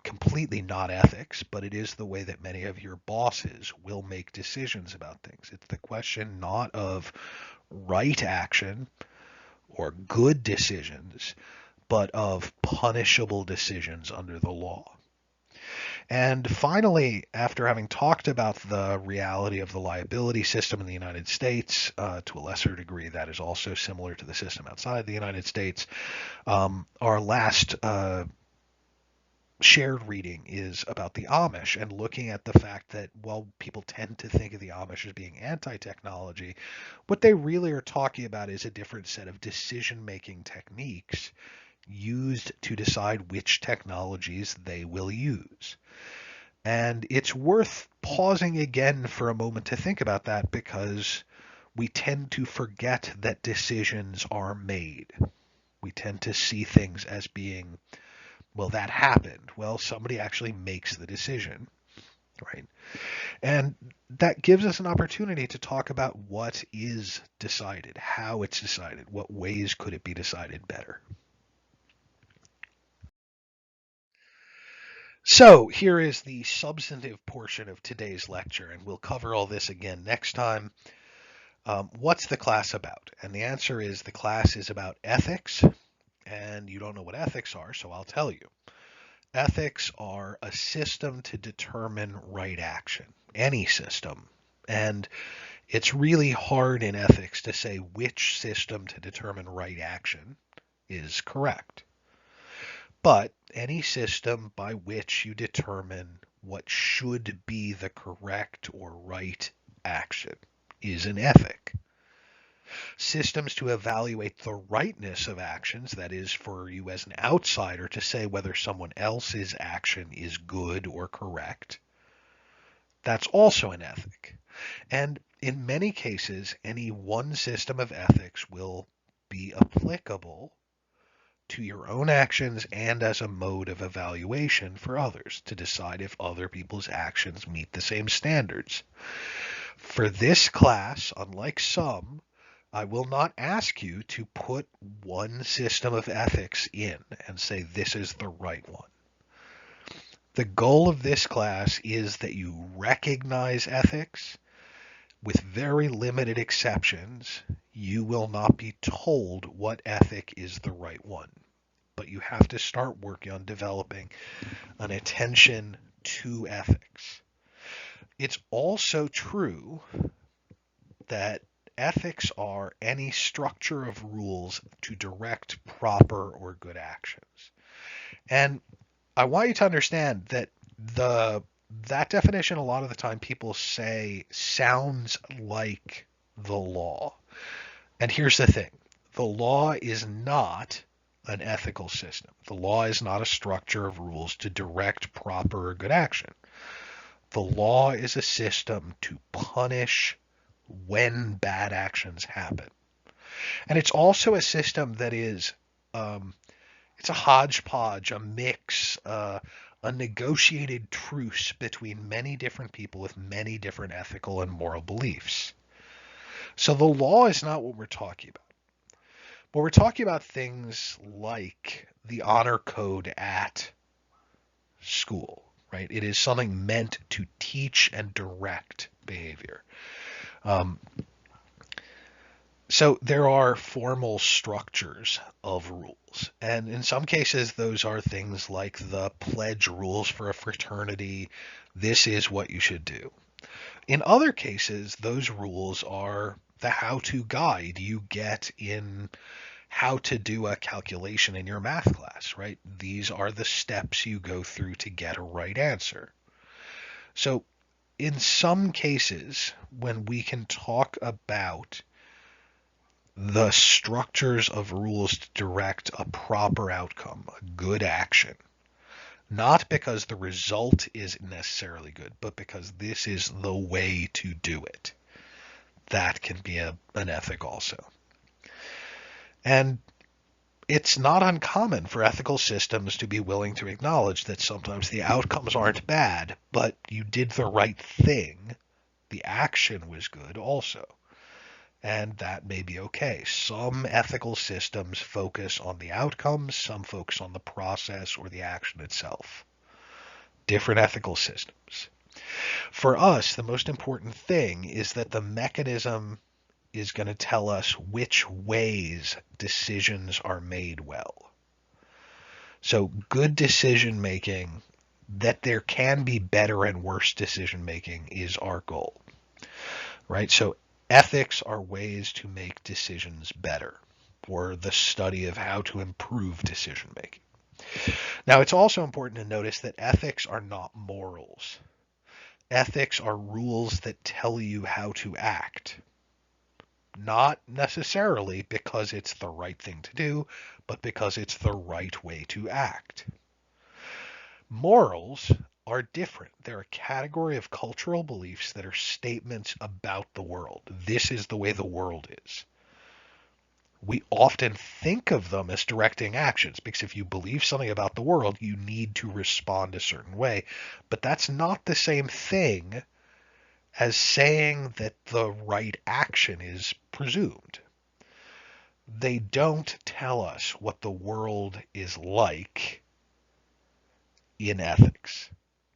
completely not ethics, but it is the way that many of your bosses will make decisions about things. It's the question not of right action or good decisions, but of punishable decisions under the law. And finally, after having talked about the reality of the liability system in the United States, to a lesser degree, that is also similar to the system outside the United States, our last shared reading is about the Amish and looking at the fact that while people tend to think of the Amish as being anti-technology, what they really are talking about is a different set of decision-making techniques used to decide which technologies they will use. And it's worth pausing again for a moment to think about that because we tend to forget that decisions are made. We tend to see things as being, well, that happened. Well, somebody actually makes the decision, right? And that gives us an opportunity to talk about what is decided, how it's decided, what ways could it be decided better. So here is the substantive portion of today's lecture, and we'll cover all this again next time. What's the class about? And the answer is the class is about ethics, and you don't know what ethics are, so I'll tell you. Ethics are a system to determine right action, any system. And it's really hard in ethics to say which system to determine right action is correct. But any system by which you determine what should be the correct or right action is an ethic. Systems to evaluate the rightness of actions, that is, for you as an outsider to say whether someone else's action is good or correct, that's also an ethic. And in many cases, any one system of ethics will be applicable to your own actions and as a mode of evaluation for others to decide if other people's actions meet the same standards. For this class, unlike some, I will not ask you to put one system of ethics in and say this is the right one. The goal of this class is that you recognize ethics. With very limited exceptions, you will not be told what ethic is the right one. But you have to start working on developing an attention to ethics. It's also true that ethics are any structure of rules to direct proper or good actions. And I want you to understand that that definition a lot of the time people say sounds like the law. And here's the thing. The law is not an ethical system. The law is not a structure of rules to direct proper or good action. The law is a system to punish when bad actions happen. And it's also a system that is, it's a hodgepodge, a mix, a negotiated truce between many different people with many different ethical and moral beliefs. So the law is not what we're talking about. But we're talking about things like the honor code at school, right? It is something meant to teach and direct behavior. So there are formal structures of rules, and in some cases those are things like the pledge rules for a fraternity. This is what you should do. In other cases, those rules are the how-to guide you get in how to do a calculation in your math class, right? These are the steps you go through to get a right answer. So in some cases, when we can talk about the structures of rules to direct a proper outcome, a good action, not because the result is necessarily good, but because this is the way to do it, that can be an ethic also. And it's not uncommon for ethical systems to be willing to acknowledge that sometimes the outcomes aren't bad, but you did the right thing. The action was good also. And that may be okay. Some ethical systems focus on the outcomes, some focus on the process or the action itself. Different ethical systems. For us, the most important thing is that the mechanism is going to tell us which ways decisions are made well. So good decision making, that there can be better and worse decision making is our goal, right? So ethics are ways to make decisions better, or the study of how to improve decision making. Now, it's also important to notice that ethics are not morals. Ethics are rules that tell you how to act. Not necessarily because it's the right thing to do, but because it's the right way to act. Morals are different. They're a category of cultural beliefs that are statements about the world. This is the way the world is. We often think of them as directing actions because if you believe something about the world, you need to respond a certain way. But that's not the same thing as saying that the right action is presumed. They don't tell us what the world is like in ethics.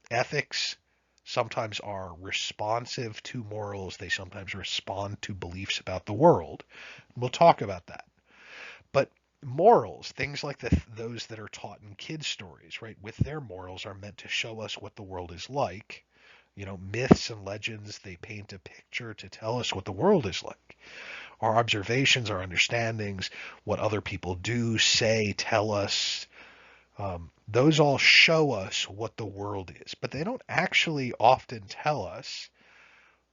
Ethics sometimes are responsive to morals. They sometimes respond to beliefs about the world. We'll talk about that. But morals, things like those that are taught in kids' stories, right, with their morals are meant to show us what the world is like. You know, myths and legends, they paint a picture to tell us what the world is like. Our observations, our understandings, what other people do, say, tell us, those all show us what the world is. But they don't actually often tell us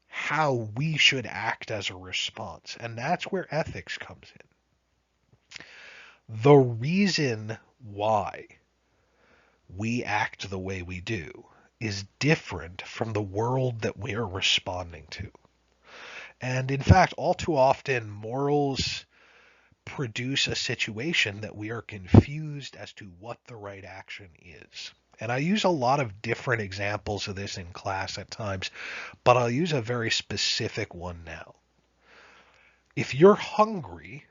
how we should act as a response. And that's where ethics comes in. The reason why we act the way we do is different from the world that we are responding to. And in fact, all too often, morals produce a situation that we are confused as to what the right action is. And I use a lot of different examples of this in class at times, but I'll use a very specific one now. If you're hungry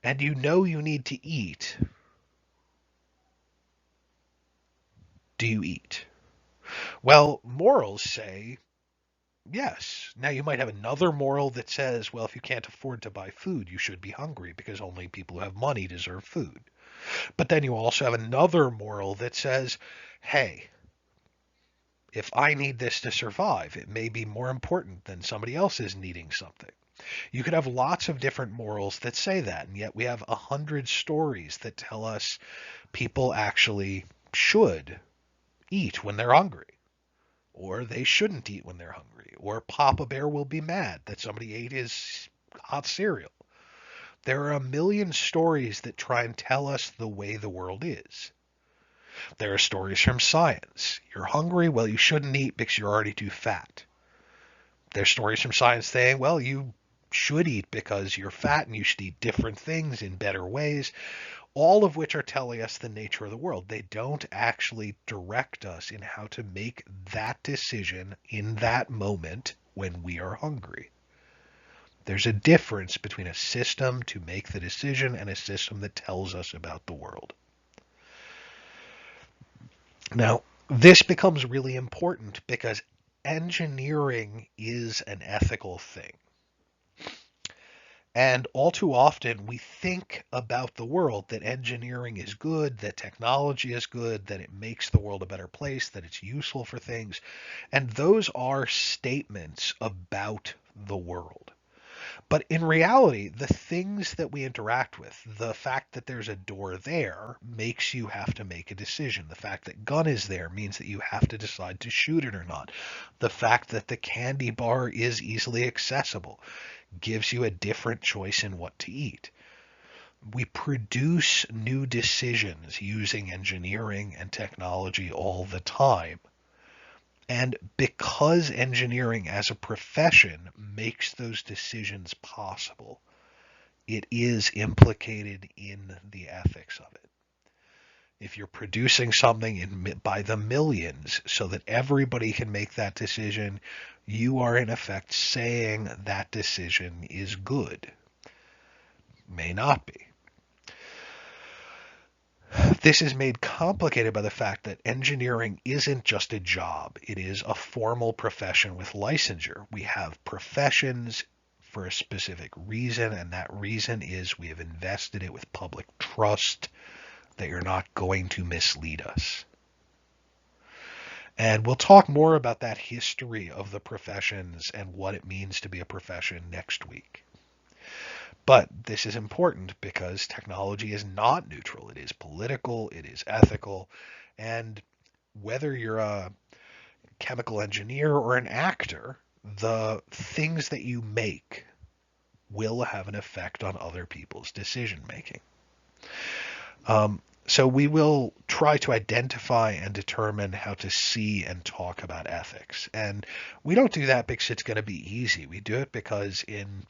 and you know you need to eat, do you eat? Well, morals say yes. Now you might have another moral that says, well, if you can't afford to buy food, you should be hungry because only people who have money deserve food. But then you also have another moral that says, hey, if I need this to survive, it may be more important than somebody else's needing something. You could have lots of different morals that say that, and yet we have 100 stories that tell us people actually should eat when they're hungry, or they shouldn't eat when they're hungry, or Papa Bear will be mad that somebody ate his hot cereal. There are a million stories that try and tell us the way the world is. There are stories from science. You're hungry, well, you shouldn't eat because you're already too fat. There's stories from science saying, well, you should eat because you're fat and you should eat different things in better ways, all of which are telling us the nature of the world. They don't actually direct us in how to make that decision in that moment when we are hungry. There's a difference between a system to make the decision and a system that tells us about the world. Now, this becomes really important because engineering is an ethical thing. And all too often we think about the world that engineering is good, that technology is good, that it makes the world a better place, that it's useful for things. And those are statements about the world. But in reality, the things that we interact with, the fact that there's a door there makes you have to make a decision. The fact that gun is there means that you have to decide to shoot it or not. The fact that the candy bar is easily accessible gives you a different choice in what to eat. We produce new decisions using engineering and technology all the time. And because engineering as a profession makes those decisions possible, it is implicated in the ethics of it. If you're producing something by the millions so that everybody can make that decision, you are in effect saying that decision is good. May not be. This is made complicated by the fact that engineering isn't just a job. It is a formal profession with licensure. We have professions for a specific reason, and that reason is we have invested it with public trust that you're not going to mislead us. And we'll talk more about that history of the professions and what it means to be a profession next week. But this is important because technology is not neutral. It is political, it is ethical, and whether you're a chemical engineer or an actor, the things that you make will have an effect on other people's decision making. So we will try to identify and determine how to see and talk about ethics. And we don't do that because it's going to be easy. We do it because in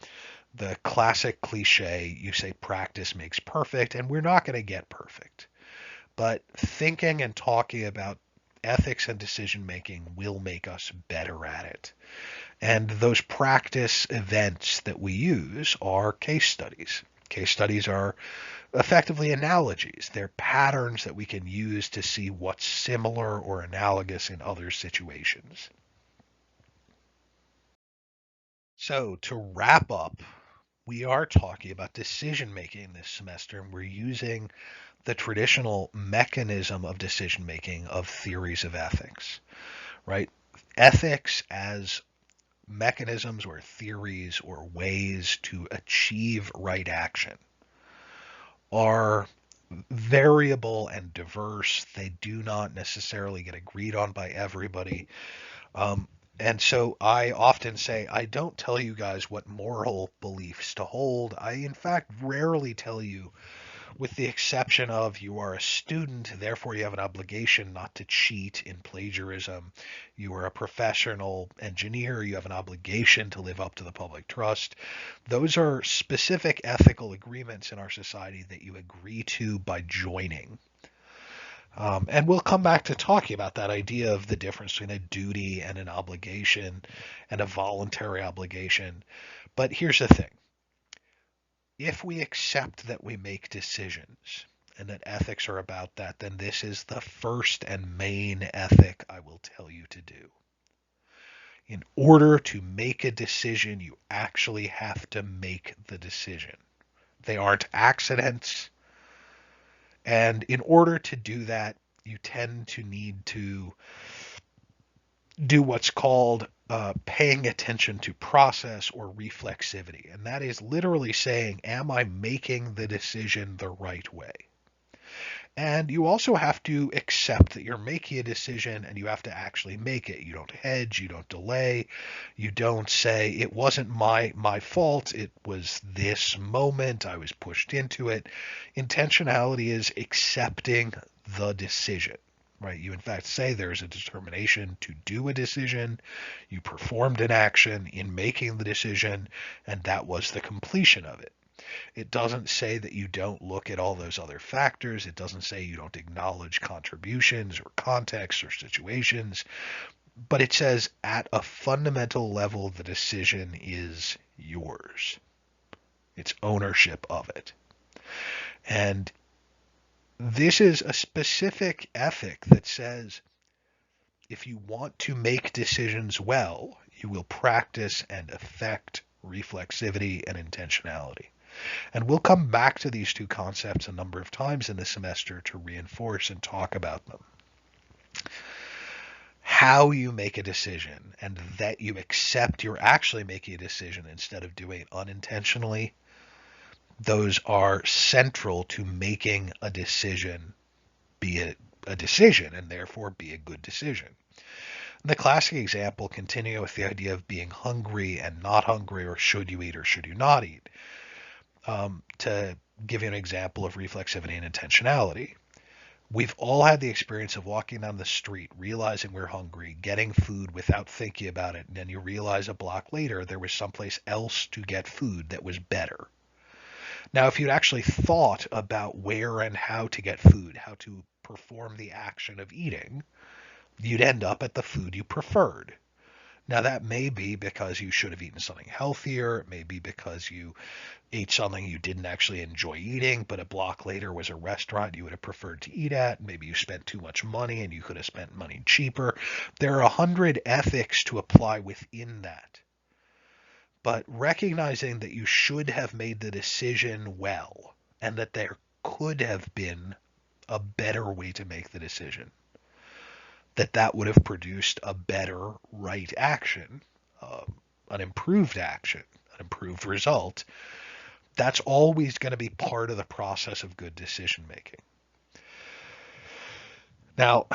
the classic cliche, you say practice makes perfect, and we're not going to get perfect. But thinking and talking about ethics and decision making will make us better at it. And those practice events that we use are case studies. Case studies are effectively analogies. They're patterns that we can use to see what's similar or analogous in other situations. So to wrap up, we are talking about decision making this semester, and we're using the traditional mechanism of decision making of theories of ethics, right? Ethics as mechanisms or theories or ways to achieve right action are variable and diverse. They do not necessarily get agreed on by everybody. And so I often say, I don't tell you guys what moral beliefs to hold. I, in fact, rarely tell you, with the exception of you are a student, therefore you have an obligation not to cheat in plagiarism. You are a professional engineer, you have an obligation to live up to the public trust. Those are specific ethical agreements in our society that you agree to by joining. And we'll come back to talking about that idea of the difference between a duty and an obligation and a voluntary obligation. But here's the thing. If we accept that we make decisions and that ethics are about that, then this is the first and main ethic I will tell you to do. In order to make a decision, you actually have to make the decision. They aren't accidents. And in order to do that, you tend to need to do what's called paying attention to process or reflexivity. And that is literally saying, am I making the decision the right way? And you also have to accept that you're making a decision and you have to actually make it. You don't hedge, you don't delay, you don't say it wasn't my fault, it was this moment, I was pushed into it. Intentionality is accepting the decision. Right? You in fact say there's a determination to do a decision. You performed an action in making the decision, and that was the completion of it. It doesn't say that you don't look at all those other factors. It doesn't say you don't acknowledge contributions or contexts or situations. But it says at a fundamental level, the decision is yours. It's ownership of it. And this is a specific ethic that says if you want to make decisions well, you will practice and affect reflexivity and intentionality. And we'll come back to these two concepts a number of times in the semester to reinforce and talk about them. How you make a decision and that you accept you're actually making a decision instead of doing it unintentionally, those are central to making a decision be a decision and therefore be a good decision. The classic example, continuing with the idea of being hungry and not hungry, or should you eat or should you not eat. To give you an example of reflexivity and intentionality, we've all had the experience of walking down the street, realizing we're hungry, getting food without thinking about it, and then you realize a block later there was someplace else to get food that was better. Now, if you'd actually thought about where and how to get food, how to perform the action of eating, you'd end up at the food you preferred. Now, that may be because you should have eaten something healthier. It may be because you ate something you didn't actually enjoy eating, but a block later was a restaurant you would have preferred to eat at. Maybe you spent too much money and you could have spent money cheaper. There are 100 ethics to apply within that. But recognizing that you should have made the decision well and that there could have been a better way to make the decision, that would have produced a better right action, an improved action, an improved result, that's always going to be part of the process of good decision making. Now,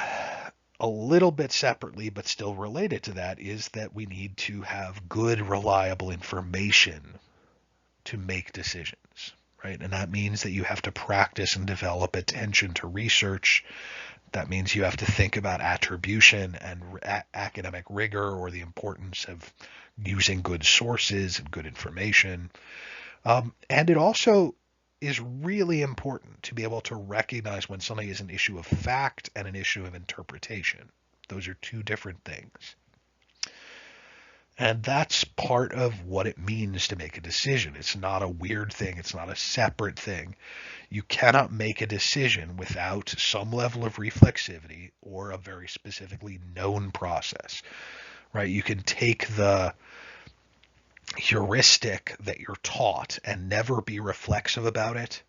a little bit separately, but still related to that, is that we need to have good, reliable information to make decisions, right? And that means that you have to practice and develop attention to research. That means you have to think about attribution and academic rigor, or the importance of using good sources and good information. And it also is really important to be able to recognize when something is an issue of fact and an issue of interpretation. Those are two different things. And that's part of what it means to make a decision. It's not a weird thing. It's not a separate thing. You cannot make a decision without some level of reflexivity or a very specifically known process, right? You can take the heuristic that you're taught and never be reflexive about it.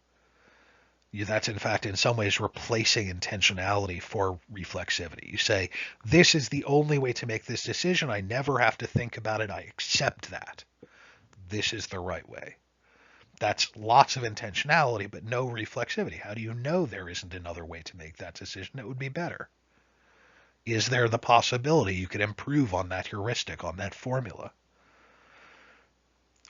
That's in fact in some ways replacing intentionality for reflexivity. You say, this is the only way to make this decision. I never have to think about it. I accept that. This is the right way. That's lots of intentionality, but no reflexivity. How do you know there isn't another way to make that decision that would be better? Is there the possibility you could improve on that heuristic, on that formula?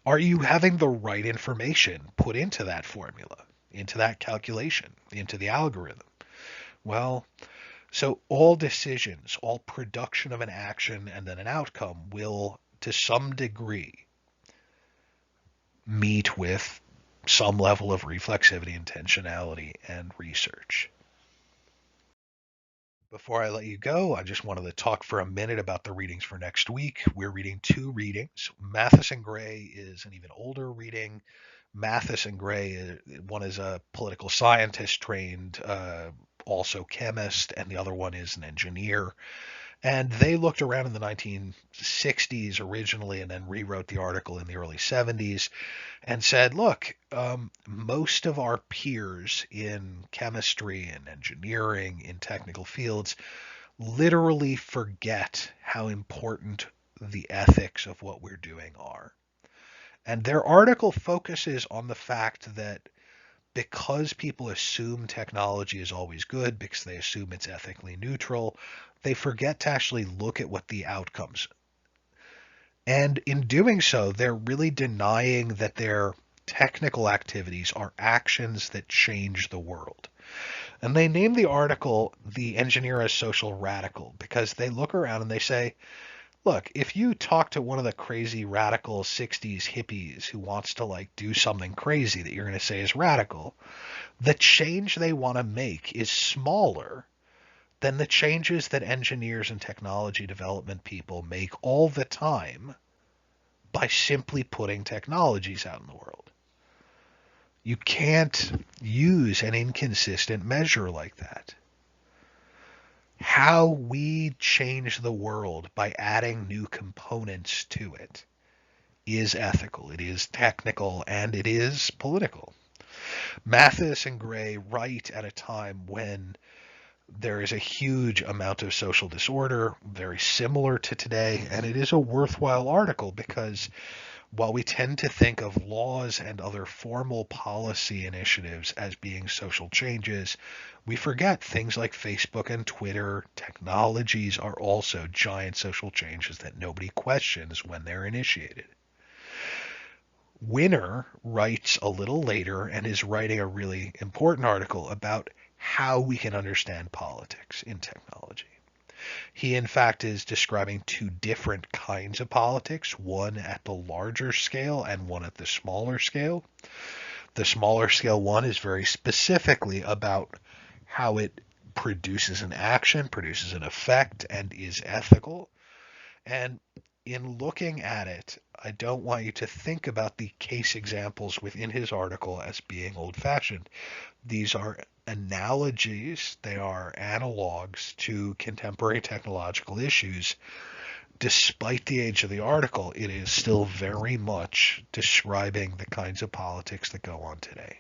Are you having the right information put into that formula, into that calculation, into the algorithm? Well, so all decisions, all production of an action and then an outcome will, to some degree, meet with some level of reflexivity, intentionality, and research. Before I let you go, I just wanted to talk for a minute about the readings for next week. We're reading two readings. Mathis and Gray is an even older reading. Mathis and Gray, one is a political scientist trained, also chemist, and the other one is an engineer. And they looked around in the 1960s originally and then rewrote the article in the early 70s and said, look, most of our peers in chemistry and engineering, in technical fields, literally forget how important the ethics of what we're doing are. And their article focuses on the fact that because people assume technology is always good, because they assume it's ethically neutral, they forget to actually look at what the outcomes. And in doing so, they're really denying that their technical activities are actions that change the world. And they name the article "The Engineer as Social Radical" because they look around and they say, look, if you talk to one of the crazy radical 60s hippies who wants to do something crazy that you're going to say is radical, the change they want to make is smaller than the changes that engineers and technology development people make all the time by simply putting technologies out in the world. You can't use an inconsistent measure like that. How we change the world by adding new components to it is ethical, it is technical, and it is political. Mathis and Gray write at a time when there is a huge amount of social disorder, very similar to today, and it is a worthwhile article because while we tend to think of laws and other formal policy initiatives as being social changes, we forget things like Facebook and Twitter. Technologies are also giant social changes that nobody questions when they're initiated. Winner writes a little later and is writing a really important article about how we can understand politics in technology. He, in fact, is describing two different kinds of politics, one at the larger scale and one at the smaller scale. The smaller scale one is very specifically about how it produces an action, produces an effect, and is ethical. And in looking at it, I don't want you to think about the case examples within his article as being old fashioned. These are analogies, they are analogs to contemporary technological issues. Despite the age of the article, it is still very much describing the kinds of politics that go on today.